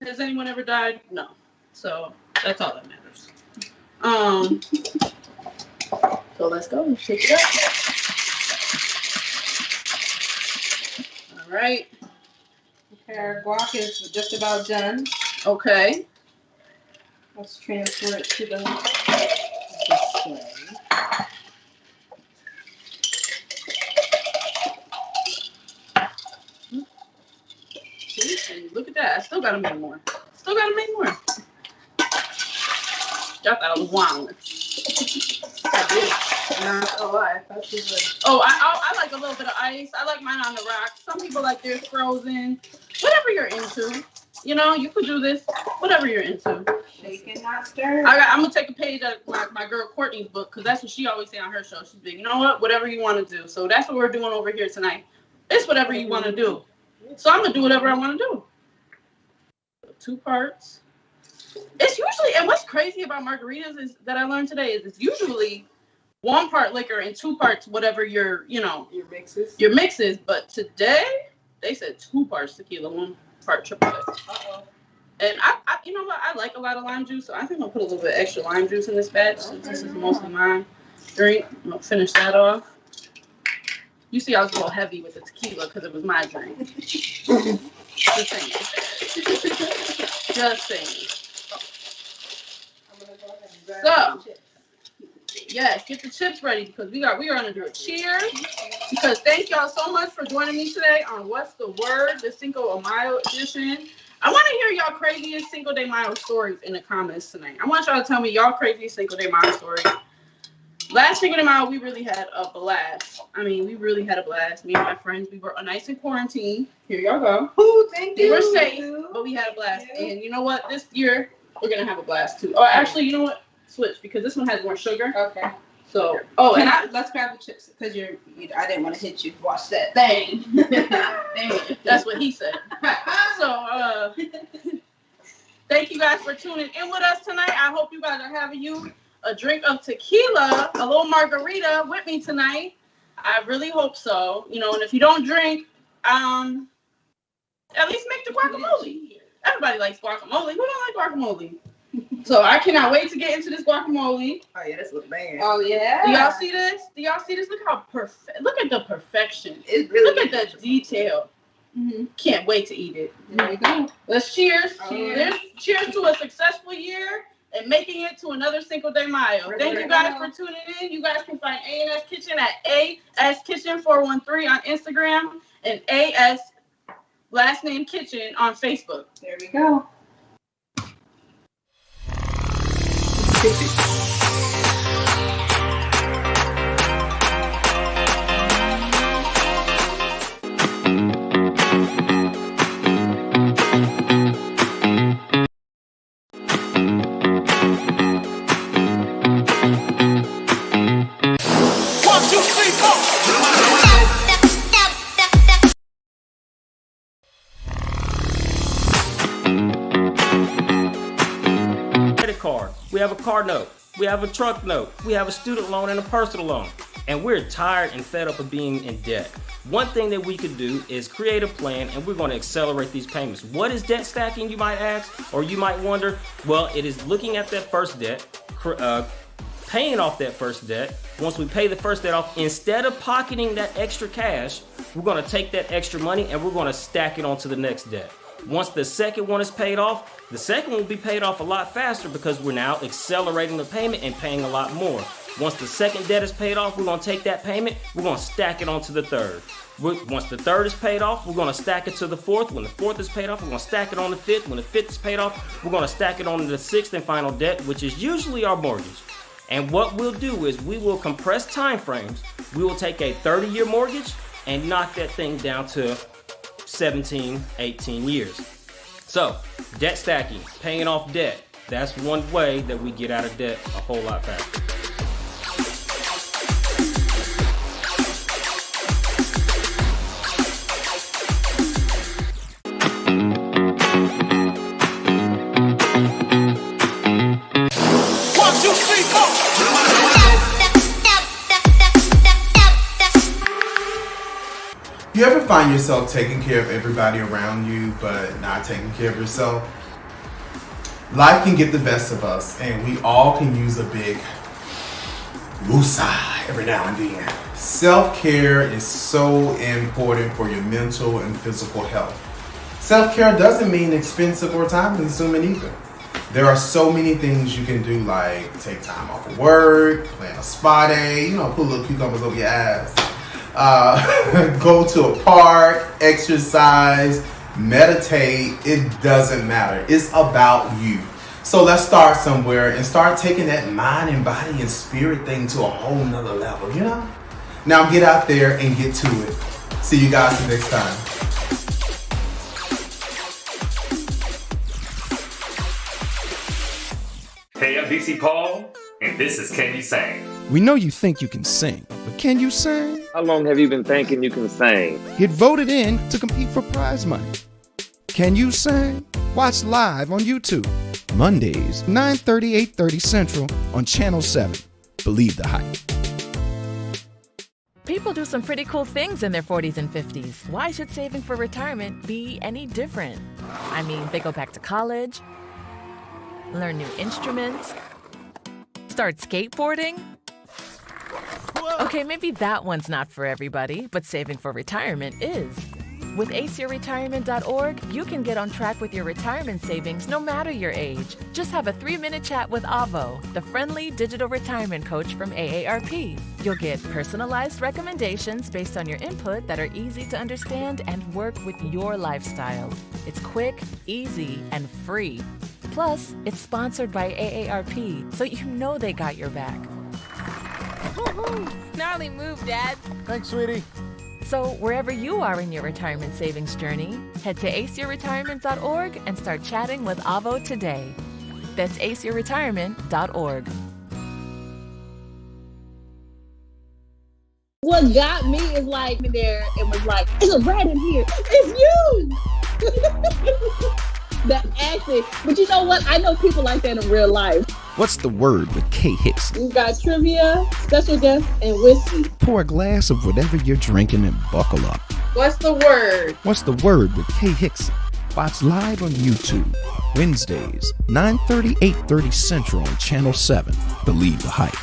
Has anyone ever died? No. So that's all that matters. So let's go and shake it up. All right. Okay, our guac is just about done. Okay. Let's transfer it to the display. And look at that. I still gotta make more. Y'all thought I was wilding. I did. Not gonna lie. That's good. Oh, I like a little bit of ice. I like mine on the rocks. Some people like theirs frozen. Whatever you're into. You could do this. Whatever you're into. Shaking, not stirring. I'm gonna take a page out of my girl Courtney's book because that's what she always say on her show. She's big. You know what? Whatever you want to do. So that's what we're doing over here tonight. It's whatever you want to do. So I'm gonna do whatever I want to do. 2 parts. It's usually, and what's crazy about margaritas is that I learned today is it's usually 1 part liquor and 2 parts whatever your mixes. But today they said 2 parts tequila, 1 part triple sec. And I you know what? I like a lot of lime juice, so I think I'll put a little bit extra lime juice in this batch since this is mostly my drink. I'm gonna finish that off. You see, I was a little heavy with the tequila because it was my drink. Just saying. So, yes, get the chips ready because we are gonna do a cheers. Because thank y'all so much for joining me today on What's the Word, the Cinco de Mayo edition. I want to hear y'all craziest Cinco de Mayo stories in the comments tonight. I want y'all to tell me y'all craziest Cinco de Mayo stories. Last Cinco de Mayo, we really had a blast. Me and my friends, we were nice in quarantine. Here y'all go. Ooh, thank you. We were safe, but we had a blast. And you know what? This year, we're going to have a blast too. Oh, actually, you know what? Switch, because this one has more sugar. Okay. So, let's grab the chips because I didn't want to hit you. Watch that thing. That's what he said. So, thank you guys for tuning in with us tonight. I hope you guys are having a drink of tequila, a little margarita with me tonight. I really hope so. And if you don't drink, at least make the guacamole. Everybody likes guacamole. Who don't like guacamole? So I cannot wait to get into this guacamole. Oh yeah, this looks bad. Oh yeah. Do y'all see this? Look how perfect. Look at the perfection. It really Look at the detail. Mm-hmm. Can't wait to eat it. There we go. Let's cheers. Cheers. Cheers to a successful year and making it to another Cinco de Mayo. Thank you guys for tuning in. You guys can find A&S Kitchen at AS Kitchen 413 on Instagram and AS last name Kitchen on Facebook. There we go. Credit card, we have a car note, we have a truck note, we have a student loan and a personal loan, and we're tired and fed up of being in debt. One thing that we could do is create a plan, and we're going to accelerate these payments. What is debt stacking, you might ask, or you might wonder? Well, it is looking at that first debt, paying off that first debt. Once we pay the first debt off, instead of pocketing that extra cash, we're going to take that extra money and we're going to stack it onto the next debt. Once the second one is paid off, the second one will be paid off a lot faster because we're now accelerating the payment and paying a lot more. Once the second debt is paid off, we're going to take that payment, we're going to stack it onto the third. Once the third is paid off, we're going to stack it to the fourth. When the fourth is paid off, we're going to stack it on the fifth. When the fifth is paid off, we're going to stack it on the sixth and final debt, which is usually our mortgage. And what we'll do is we will compress time frames. We will take a 30-year mortgage and knock that thing down to 17, 18 years. So, debt stacking, paying off debt, that's one way that we get out of debt a whole lot faster. You ever find yourself taking care of everybody around you, but not taking care of yourself? Life can get the best of us, and we all can use a big woosah every now and then. Self-care is so important for your mental and physical health. Self-care doesn't mean expensive or time-consuming either. There are so many things you can do, like take time off of work, plan a spa day, put little cucumbers over your ass. Go to a park, exercise, meditate. It doesn't matter. It's about you. So let's start somewhere and start taking that mind and body and spirit thing to a whole nother level, Now get out there and get to it. See you guys next time. Hey, I'm DC Paul, and this is Can You Sing? We know you think you can sing, but can you sing? How long have you been thinking you can sing? Get voted in to compete for prize money. Can you sing? Watch live on YouTube. Mondays, 9:30, 8:30 Central on Channel 7. Believe the hype. People do some pretty cool things in their 40s and 50s. Why should saving for retirement be any different? I mean, they go back to college, learn new instruments, start skateboarding. Okay, maybe that one's not for everybody, but saving for retirement is. With aceyourretirement.org, you can get on track with your retirement savings no matter your age. Just have a 3-minute chat with Avo, the friendly digital retirement coach from AARP. You'll get personalized recommendations based on your input that are easy to understand and work with your lifestyle. It's quick, easy, and free. Plus, it's sponsored by AARP, so you know they got your back. Woo-hoo. Gnarly move, Dad. Thanks, sweetie. So wherever you are in your retirement savings journey, head to aceyourretirement.org and start chatting with Avo today. That's aceyourretirement.org. What got me is like there and was like, "It's a rat in here. It's you." The accent, but you know what? I know people like that in real life. What's the word with K Hicks? We've got trivia, special guests, and whiskey. Pour a glass of whatever you're drinking and buckle up. What's the word? What's the word with K Hicks? Watch live on YouTube. Wednesdays, 9:30, 8:30 Central on Channel 7. Believe the hype.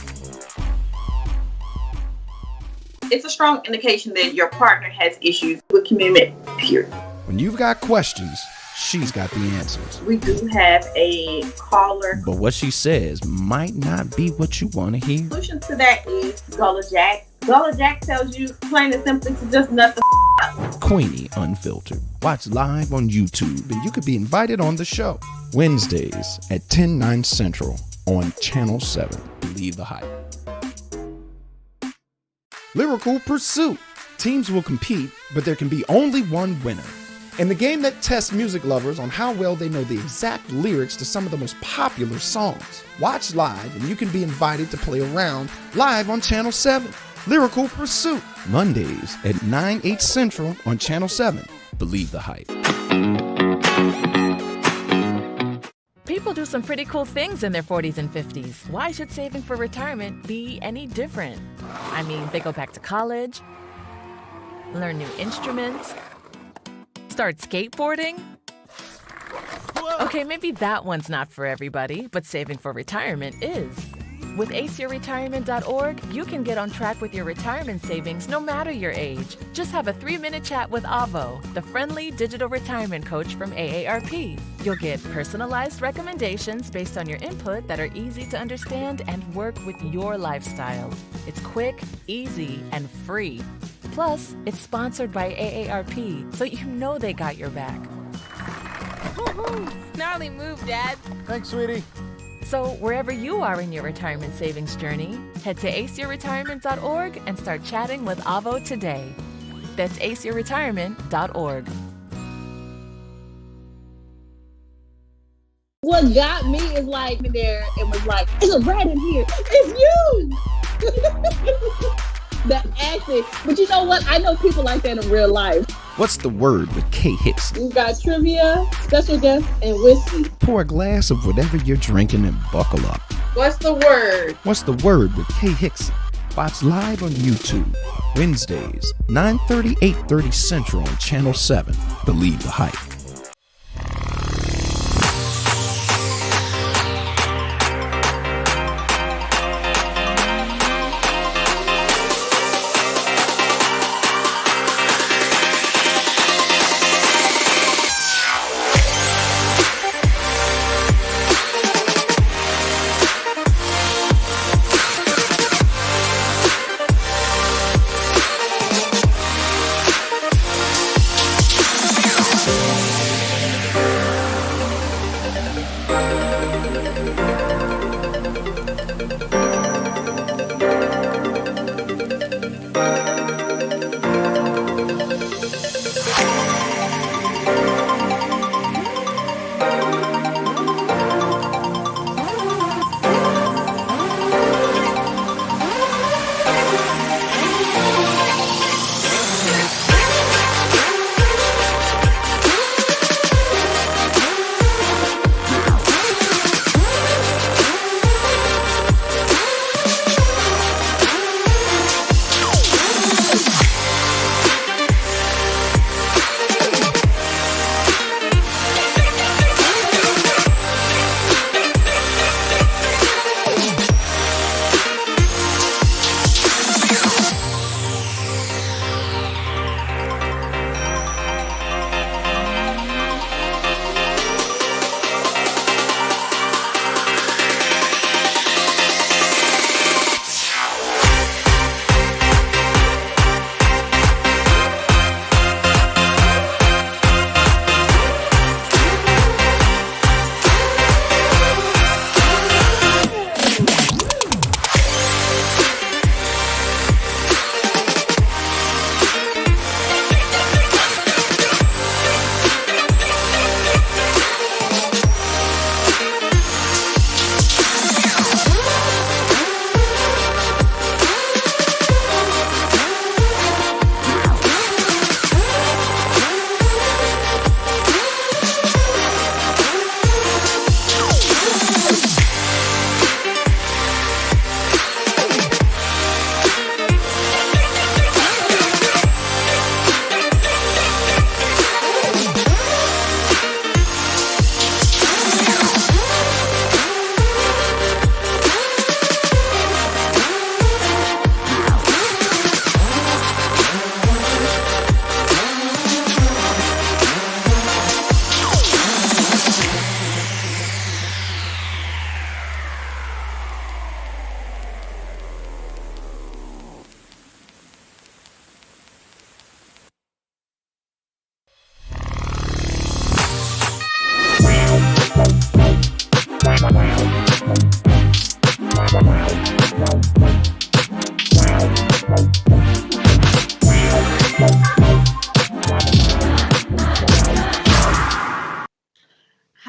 It's a strong indication that your partner has issues with commitment, period. When you've got questions, she's got the answers. We do have a caller. But what she says might not be what you want to hear. The solution to that is Gullah Jack. Gullah Jack tells you plain and simply to just nut the up. Queenie Unfiltered. Watch live on YouTube and you could be invited on the show. Wednesdays at 10/9 Central on Channel 7. Believe the hype. Lyrical Pursuit. Teams will compete, but there can be only one winner. In the game that tests music lovers on how well they know the exact lyrics to some of the most popular songs. Watch live and you can be invited to play around live on Channel 7. Lyrical Pursuit. Mondays at 9/8 Central on Channel 7. Believe the hype. People do some pretty cool things in their 40s and 50s. Why should saving for retirement be any different? I mean, they go back to college, learn new instruments, start skateboarding. Okay, maybe that one's not for everybody, but saving for retirement is. With aceyourretirement.org, you can get on track with your retirement savings no matter your age. Just have a 3-minute chat with Avo, the friendly digital retirement coach from AARP. You'll get personalized recommendations based on your input that are easy to understand and work with your lifestyle. It's quick, easy, and free. Plus, it's sponsored by AARP, so you know they got your back. Woohoo! Gnarly move, Dad. Thanks, sweetie. So wherever you are in your retirement savings journey, head to aceyourretirement.org and start chatting with Avo today. That's aceyourretirement.org. What got me is like there and was like, it's a rat in here. It's you. The acting. But you know what? I know people like that in real life. What's the word with Kay Hicks? We've got trivia, special guests, and whiskey. Pour a glass of whatever you're drinking and buckle up. What's the word? What's the word with Kay Hicks? Watch live on YouTube. Wednesdays, 9:30, 8:30 Central on Channel 7. Believe the hype.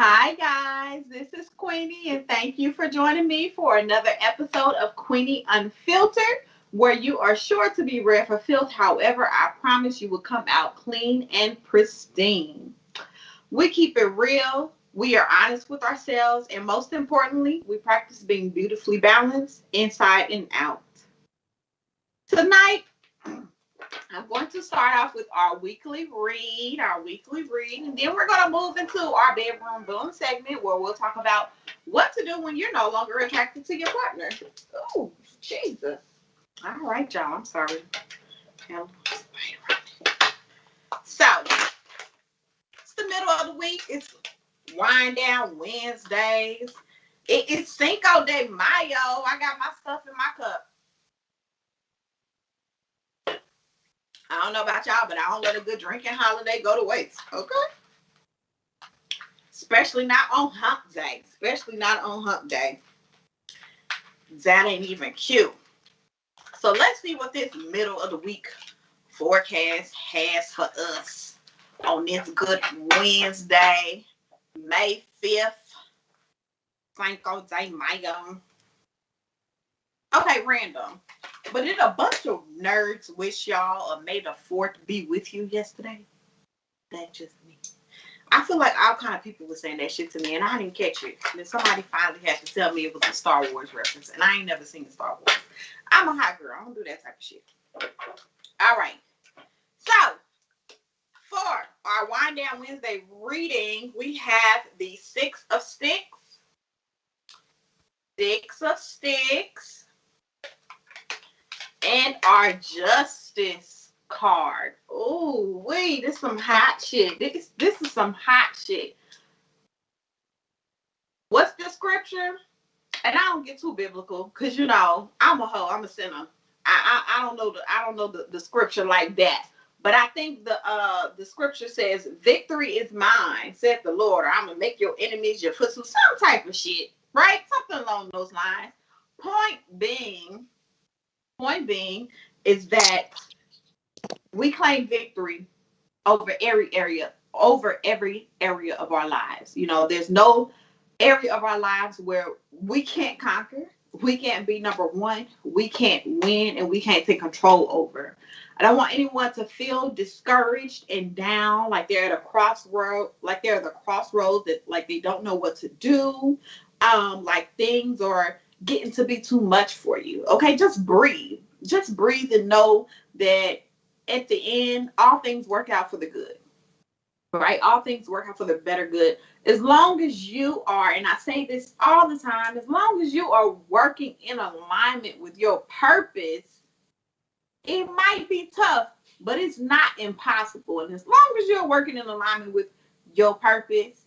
Hi, guys. This is Queenie, and thank you for joining me for another episode of Queenie Unfiltered, where you are sure to be read for filth. However, I promise you will come out clean and pristine. We keep it real. We are honest with ourselves, and most importantly, we practice being beautifully balanced inside and out. Tonight, I'm going to start off with our weekly read, and then we're going to move into our bedroom boom segment where we'll talk about what to do when you're no longer attracted to your partner. Oh, Jesus. All right, y'all. I'm sorry. So, it's the middle of the week. It's wind down Wednesdays. It's Cinco de Mayo. I got my stuff in my cup. I don't know about y'all, but I don't let a good drinking holiday go to waste. Okay? Especially not on hump day. That ain't even cute. So let's see what this middle of the week forecast has for us on this good Wednesday, May 5th, Cinco de Mayo. Okay, random. But did a bunch of nerds wish y'all a May the 4th be with you yesterday? That's just me. I feel like all kind of people were saying that shit to me, and I didn't catch it. And then somebody finally had to tell me it was a Star Wars reference, and I ain't never seen Star Wars. I'm a hot girl. I don't do that type of shit. All right. So, for our Wind Down Wednesday reading, we have the Six of Sticks, and our Justice card. Oh, wait, this is some hot shit. This is some hot shit. What's the scripture? And I don't get too biblical because I'm a hoe, I'm a sinner. I don't know the scripture like that. But I think the scripture says, "Victory is mine," said the Lord. Or I'm gonna make your enemies your footstool. Some type of shit, right? Something along those lines. Point being is that we claim victory over every area of our lives. There's no area of our lives where we can't conquer, we can't be number one, we can't win, and we can't take control over. I don't want anyone to feel discouraged and down, like they're at a crossroad, that like they don't know what to do, like things are getting to be too much for you. Okay, just breathe and know that at the end, all things work out for the good. Right? All things work out for the better good. As long as you are, and I say this all the time, as long as you are working in alignment with your purpose, it might be tough, but it's not impossible. And as long as you're working in alignment with your purpose,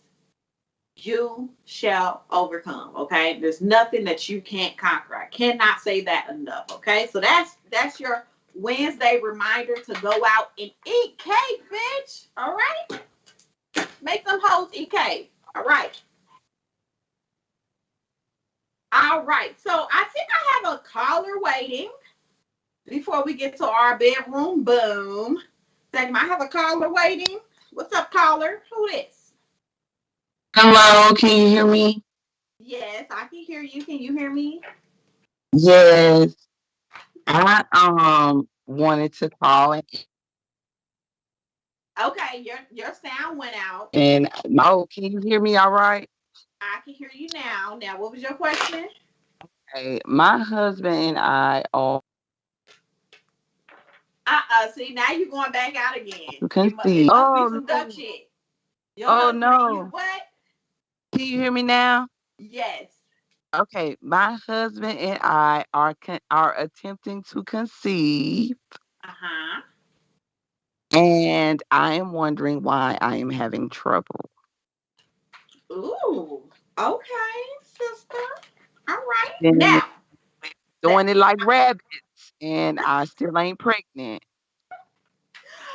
you shall overcome. Okay? There's nothing that you can't conquer. I cannot say that enough. Okay? So that's your Wednesday reminder to go out and eat cake, bitch. All right? Make them hoes eat cake. All right. So I think I have a caller waiting before we get to our bedroom boom. Segment. I have a caller waiting. What's up, caller? Who is? Hello, can you hear me? Yes, I can hear you. Can you hear me? Yes. I wanted to call Okay, your sound went out. and can you hear me all right? I can hear you now. Now, what was your question? Okay, my husband and I are See, now you're going back out again. you can It see. must be some duck shit. Your husband, No. what? Can you hear me now? Yes. Okay, my husband and I are attempting to conceive. Uh-huh. And I am wondering why I am having trouble. Ooh, okay, sister. All right. And Now, doing it like rabbits, and I still ain't pregnant.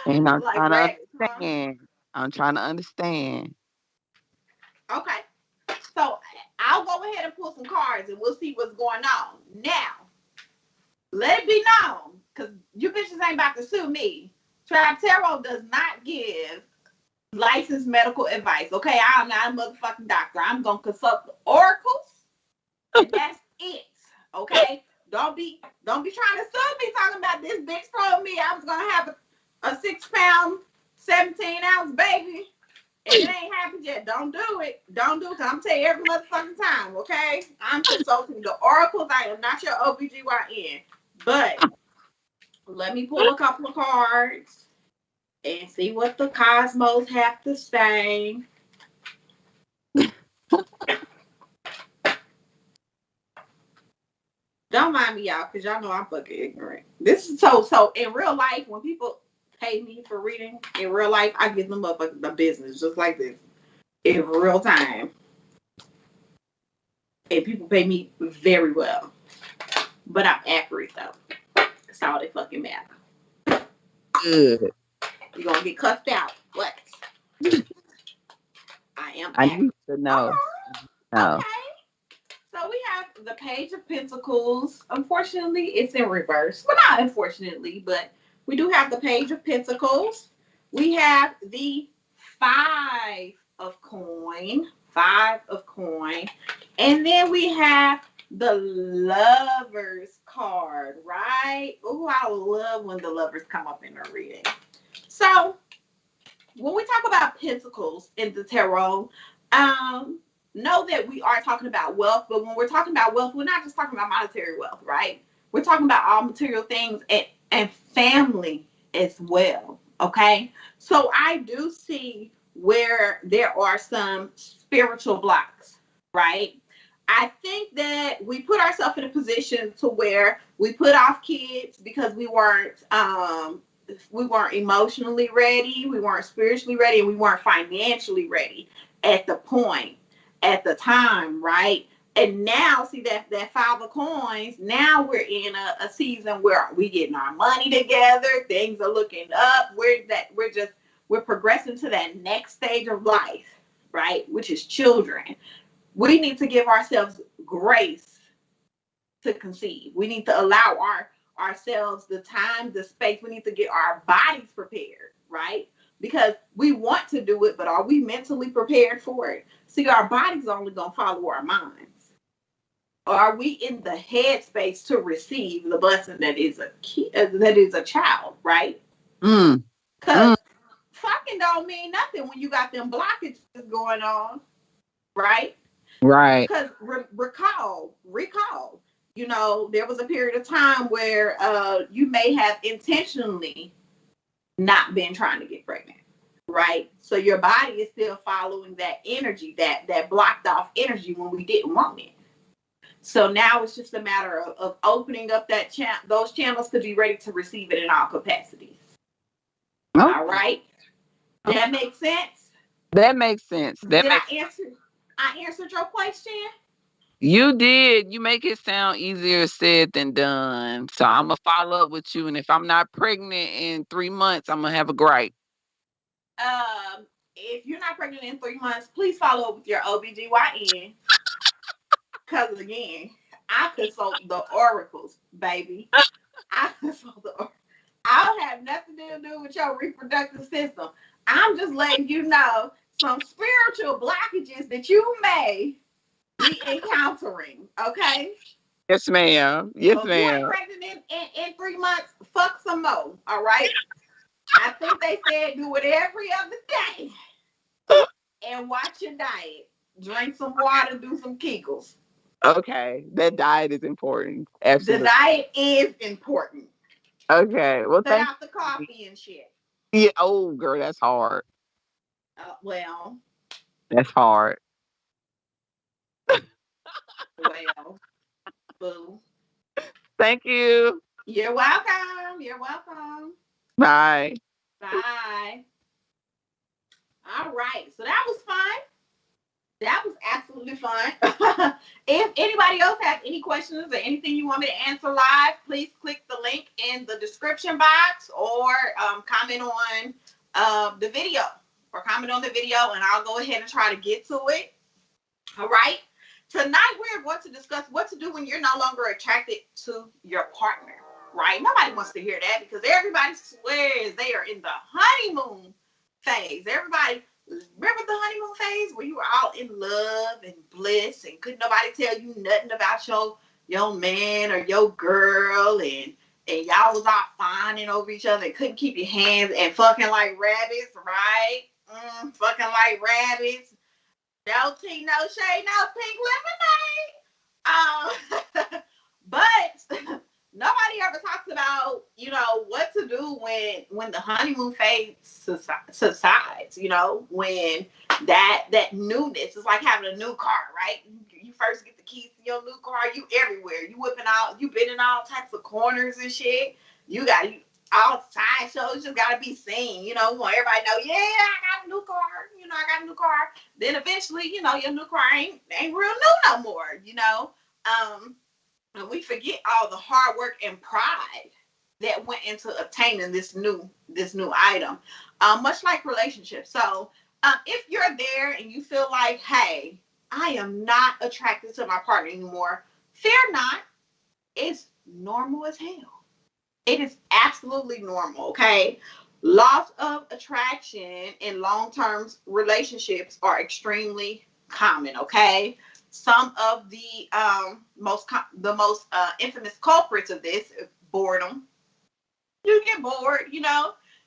And I'm like trying to rabbits, huh? understand. I'm trying to understand. Okay. So I'll go ahead and pull some cards and we'll see what's going on. Now, let it be known, because you bitches ain't about to sue me. Tribe Tarot does not give licensed medical advice. Okay, I'm not a motherfucking doctor. I'm gonna consult the oracles, and that's it. Okay, don't be trying to sue me talking about this bitch told me I was gonna have a 6 pound, 17-ounce baby. And it ain't happened yet. Don't do it. Don't do it. Cause I'm telling you every motherfucking time, okay? I'm consulting the oracles. I am not your OBGYN. But let me pull a couple of cards and see what the cosmos have to say. Don't mind me, y'all, because y'all know I'm fucking ignorant. This is so in real life, when people pay me for reading, in real life, I give them the business just like this. In real time. And people pay me very well. But I'm accurate though. That's all that fucking matter. Good. You're gonna get cussed out. What? I am I accurate. need to know. No. Okay. So we have the Page of Pentacles. Unfortunately, it's in reverse. Well, not unfortunately, but we do have the Page of Pentacles. We have the Five of Coin. And then we have the Lovers card, right? Oh, I love when the Lovers come up in a reading. So when we talk about Pentacles in the tarot, know that we are talking about wealth, but when we're talking about wealth, we're not just talking about monetary wealth, right? We're talking about all material things and family as well, okay? So I do see where there are some spiritual blocks, right? I think that we put ourselves in a position to where we put off kids because we weren't emotionally ready, we weren't spiritually ready, and we weren't financially ready at the time, right? And now, see that Five of Coins, now we're in a season where we're getting our money together, things are looking up, we're progressing to that next stage of life, right? Which is children. We need to give ourselves grace to conceive. We need to allow ourselves the time, the space. We need to get our bodies prepared, right? Because we want to do it, but are we mentally prepared for it? See, our body's only going to follow our minds. Or are we in the headspace to receive the blessing that is a child, right? Because fucking don't mean nothing when you got them blockages going on, right? Right. Because recall, you know, there was a period of time where you may have intentionally not been trying to get pregnant, right? So your body is still following that energy, that blocked off energy when we didn't want it. So now it's just a matter of opening up those channels to be ready to receive it in all capacities. Okay. All right. That makes sense? That makes sense. I answered your question? You did. You make it sound easier said than done. So I'm going to follow up with you. And if I'm not pregnant in 3 months, I'm going to have a gripe. If you're not pregnant in 3 months, please follow up with your OBGYN. Because again, I consult the oracles, baby. I consult the oracles. I don't have nothing to do with your reproductive system. I'm just letting you know some spiritual blockages that you may be encountering, okay? Yes, ma'am. Yes, so ma'am. If you ain't pregnant in 3 months, fuck some more, all right? I think they said do it every other day. And watch your diet. Drink some water, do some Kegels. Okay, that diet is important. Absolutely. The diet is important. Okay, well, cut out the coffee and shit. Yeah. Oh, girl, that's hard. Well. That's hard. Well, boo. Thank you. You're welcome. You're welcome. Bye. Bye. All right. So that was fun. That was absolutely fun. If anybody else has any questions or anything you want me to answer live, please click the link in the description box or comment on the video. Or comment on the video and I'll go ahead and try to get to it. All right. Tonight we're going to discuss what to do when you're no longer attracted to your partner. Right? Nobody wants to hear that because everybody swears they are in the honeymoon phase. Everybody Remember the honeymoon phase where you were all in love and bliss and couldn't nobody tell you nothing about your man or your girl, and y'all was all fawning over each other and couldn't keep your hands and fucking like rabbits, right? Fucking like rabbits. No tea, no shade, no pink lemonade. But nobody ever talks about, what to do when the honeymoon phase subsides, when that newness is like having a new car, right? You first get the keys to your new car, you everywhere. You been in all types of corners and shit. You got all side shows just gotta be seen, want everybody to know, yeah, I got a new car, I got a new car. Then eventually, your new car ain't real new no more, and we forget all the hard work and pride that went into obtaining this new item. Much like relationships. So if you're there and you feel like, hey, I am not attracted to my partner anymore, fear not. It's normal as hell. It is absolutely normal, okay? Loss of attraction in long-term relationships are extremely common, okay? Some of the most infamous culprits of this, boredom. You get bored,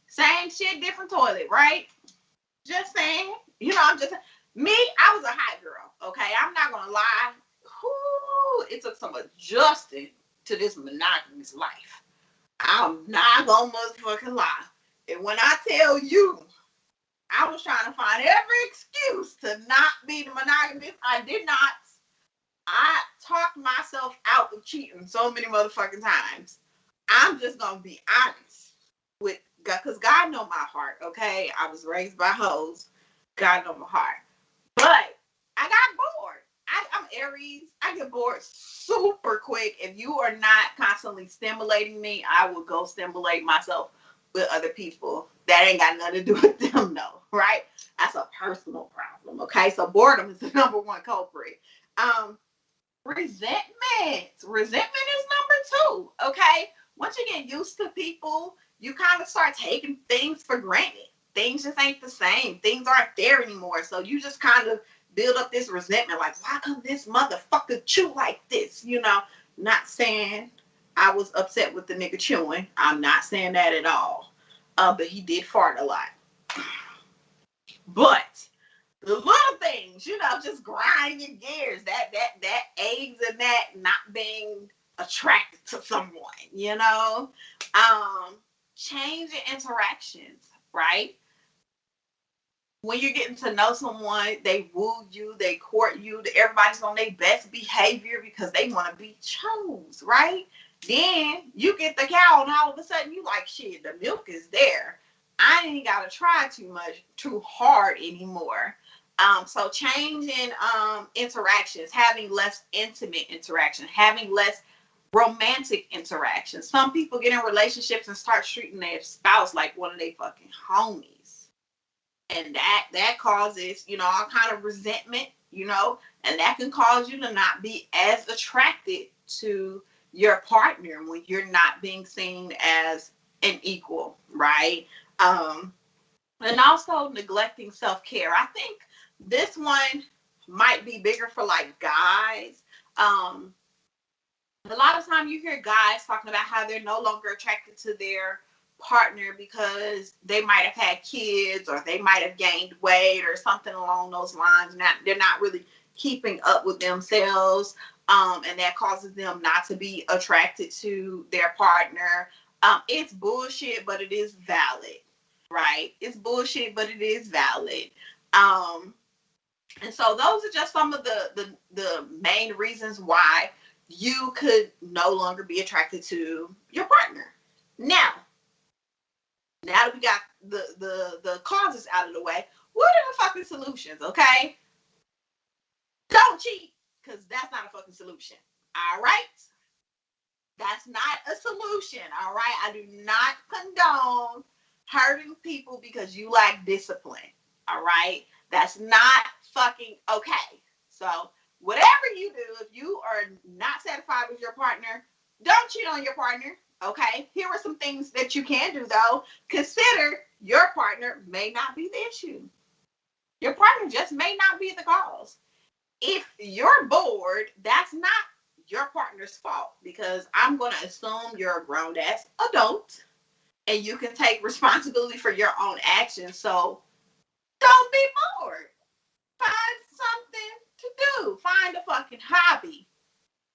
same shit, different toilet, right? Just saying, I was a hot girl, okay? I'm not gonna lie. It took some adjusting to this monogamous life. I'm not gonna motherfucking lie. And when I tell you, I was trying to find every excuse to not be the monogamous, I did not. I talked myself out of cheating so many motherfucking times. I'm just gonna be honest with God, because God know my heart, okay? I was raised by hoes. God know my heart. But I got bored. I'm Aries. I get bored super quick. If you are not constantly stimulating me, I will go stimulate myself with other people. That ain't got nothing to do with them, though, right? That's a personal problem, okay? So boredom is the number one culprit. Resentment. Resentment is number 2, okay? Once you get used to people, you kind of start taking things for granted. Things just ain't the same. Things aren't there anymore. So you just kind of build up this resentment, like, why come this motherfucker chew like this? Not saying I was upset with the nigga chewing. I'm not saying that at all. But he did fart a lot. But the little things, just grind your gears. That aids in that not being attracted to someone, change in interactions, right? When you're getting to know someone, they woo you, they court you, everybody's on their best behavior because they want to be chose, right? Then you get the cow and all of a sudden you like, shit, the milk is there. I ain't got to try too hard anymore. So changing interactions, having less intimate interaction, having less romantic interactions. Some people get in relationships and start treating their spouse like one of their fucking homies. And that causes, all kind of resentment, and that can cause you to not be as attracted to your partner when you're not being seen as an equal, right? And also neglecting self-care. I think this one might be bigger for like guys. A lot of time you hear guys talking about how they're no longer attracted to their partner because they might have had kids or they might have gained weight or something along those lines. They're not really keeping up with themselves, and that causes them not to be attracted to their partner. It's bullshit, but it is valid, right? It's bullshit, but it is valid. And so those are just some of the main reasons why you could no longer be attracted to your partner. Now that we got the causes out of the way, what are the fucking solutions, okay? Don't cheat, because that's not a fucking solution, all right? That's not a solution, all right? I do not condone hurting people because you lack discipline, all right? That's not fucking okay. So whatever you do, if you are not satisfied with your partner, don't cheat on your partner. Okay, here are some things that you can do though. Consider your partner may not be the issue. Your partner just may not be the cause. If you're bored, that's not your partner's fault, because I'm going to assume you're a grown ass adult and you can take responsibility for your own actions. So don't be bored. Find something to do. Find a fucking hobby.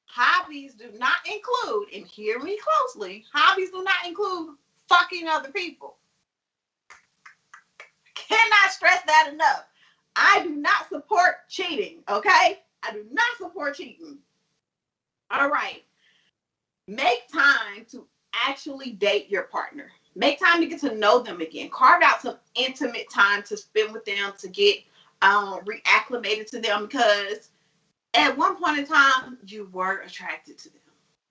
Hobbies do not include, and hear me closely, hobbies do not include fucking other people. Cannot stress that enough. I do not support cheating, okay? I do not support cheating. All right. Make time to actually date your partner. Make time to get to know them again. Carve out some intimate time to spend with them, to get reacclimated to them, because at one point in time, you were attracted to them.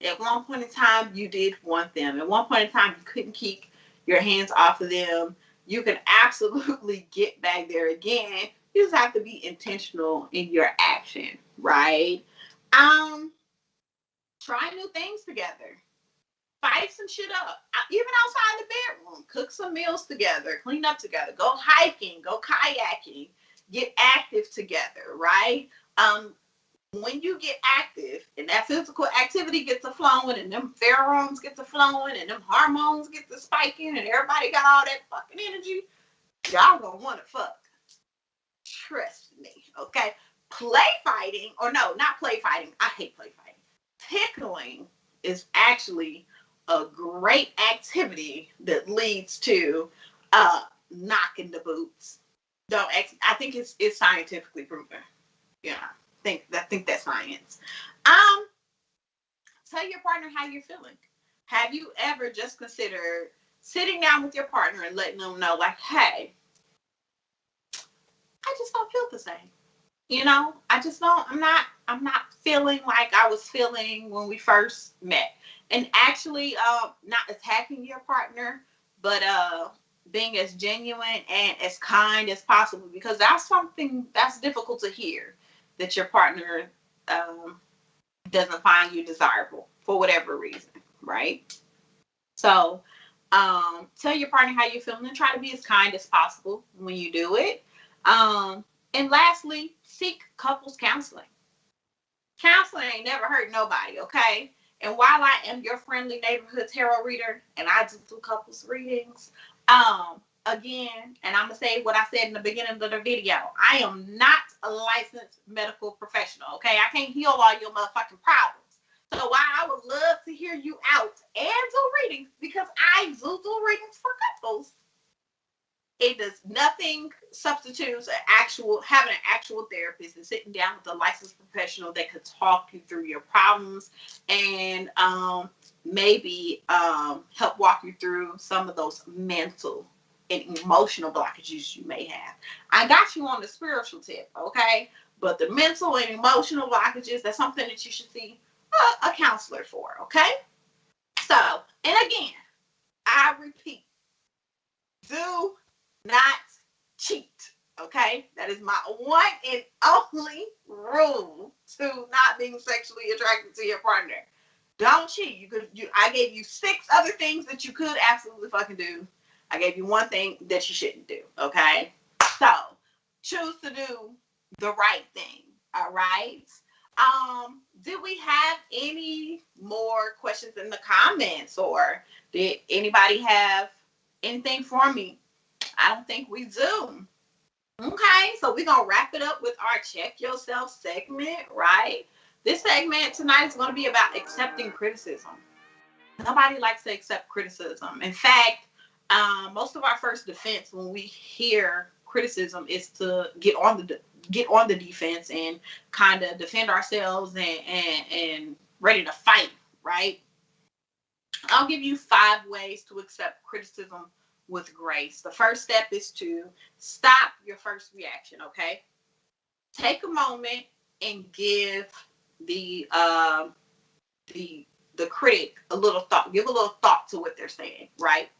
At one point in time, you did want them. At one point in time, you couldn't keep your hands off of them. You can absolutely get back there again. You just have to be intentional in your action, right? Try new things together. Fight some shit up. Even outside the bedroom. Cook some meals together. Clean up together. Go hiking. Go kayaking. Get active together, right? When you get active and that physical activity gets to flowing and them pheromones get to flowing and them hormones get to spiking and everybody got all that fucking energy, y'all gonna want to fuck. Trust me, okay? Play fighting, or no, not play fighting. I hate play fighting. Tickling is actually a great activity that leads to knocking the boots. I think it's scientifically proven. Yeah. I think that's science. Tell your partner how you're feeling. Have you ever just considered sitting down with your partner and letting them know, like, hey, I just don't feel the same. You know, I just don't, I'm not feeling like I was feeling when we first met. And actually not attacking your partner, but being as genuine and as kind as possible, because that's something that's difficult to hear, that your partner doesn't find you desirable for whatever reason, right? So tell your partner how you're feeling and try to be as kind as possible when you do it. And lastly, seek couples counseling. Counseling ain't never hurt nobody, okay? And while I am your friendly neighborhood tarot reader and I do couples readings, again, and I'm going to say what I said in the beginning of the video, I am not a licensed medical professional, okay? I can't heal all your motherfucking problems. So while I would love to hear you out and do readings, because I do readings for couples, it does nothing substitutes having an actual therapist and sitting down with a licensed professional that could talk you through your problems and maybe help walk you through some of those mental and emotional blockages you may have. I got you on the spiritual tip, okay? But the mental and emotional blockages, that's something that you should see a counselor for, okay? So, and again, I repeat, do not cheat, okay? That is my one and only rule to not being sexually attracted to your partner. Don't cheat. I gave you 6 other things that you could absolutely fucking do. I gave you one thing that you shouldn't do, okay? So, choose to do the right thing, all right? Did we have any more questions in the comments, or did anybody have anything for me? I don't think we do. Okay, so we're going to wrap it up with our Check Yourself segment, right? This segment tonight is going to be about accepting criticism. Nobody likes to accept criticism. In fact, most of our first defense when we hear criticism is to get on the defense and kind of defend ourselves and ready to fight, right? I'll give you 5 ways to accept criticism with grace. The first step is to stop your first reaction, okay? Take a moment and give the critic a little thought. Give a little thought to what they're saying, right?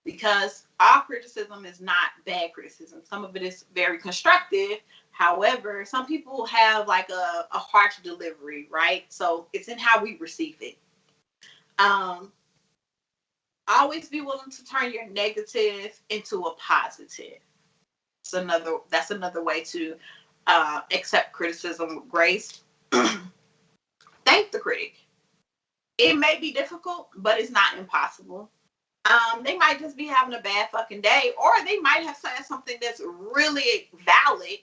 Because all criticism is not bad criticism. Some of it is very constructive. However, some people have like a harsh delivery, right? So it's in how we receive it. Always be willing to turn your negative into a positive. That's another way to accept criticism with grace. Thank the critic. It may be difficult, but it's not impossible. They might just be having a bad fucking day, or they might have said something that's really valid.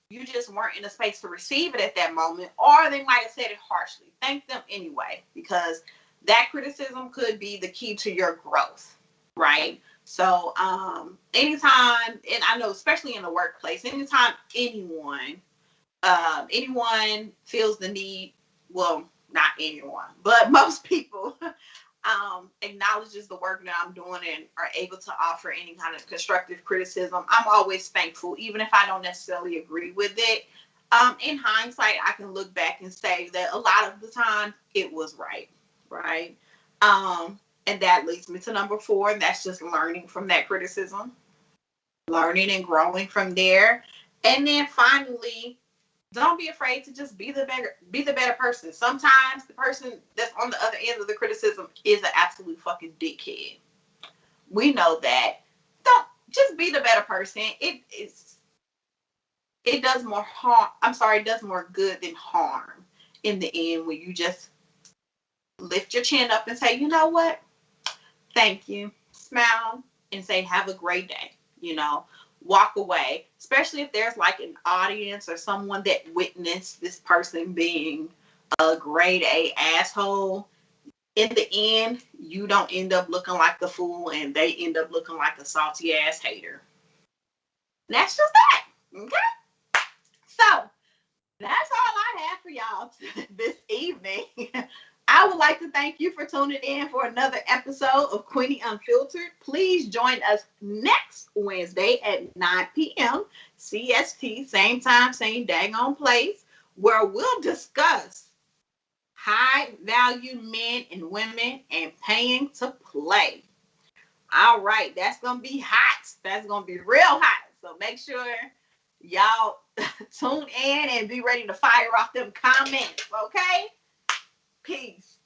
You just weren't in a space to receive it at that moment, or they might have said it harshly. Thank them anyway, because that criticism could be the key to your growth, right? So anytime, and I know especially in the workplace, anytime anyone feels the need, well, not anyone, but most people acknowledges the work that I'm doing and are able to offer any kind of constructive criticism, I'm always thankful, even if I don't necessarily agree with it. In hindsight, I can look back and say that a lot of the time it was right? And that leads me to number 4, and that's just learning from that criticism, learning and growing from there. And then finally, don't be afraid to just be the better person. Sometimes the person that's on the other end of the criticism is an absolute fucking dickhead. We know that. Don't just be the better person. It does more harm. It does more good than harm in the end when you just lift your chin up and say, you know what? Thank you. Smile and say, have a great day. Walk away, especially if there's like an audience or someone that witnessed this person being a grade A asshole. In the end, you don't end up looking like the fool and they end up looking like a salty ass hater. And that's just that. Okay? So that's all I have for y'all this evening. I would like to thank you for tuning in for another episode of Queenie Unfiltered. Please join us next Wednesday at 9 p.m. CST, same time, same daggone place, where we'll discuss high value men and women and paying to play. All right, that's going to be hot. That's going to be real hot. So make sure y'all tune in and be ready to fire off them comments, okay? Peace.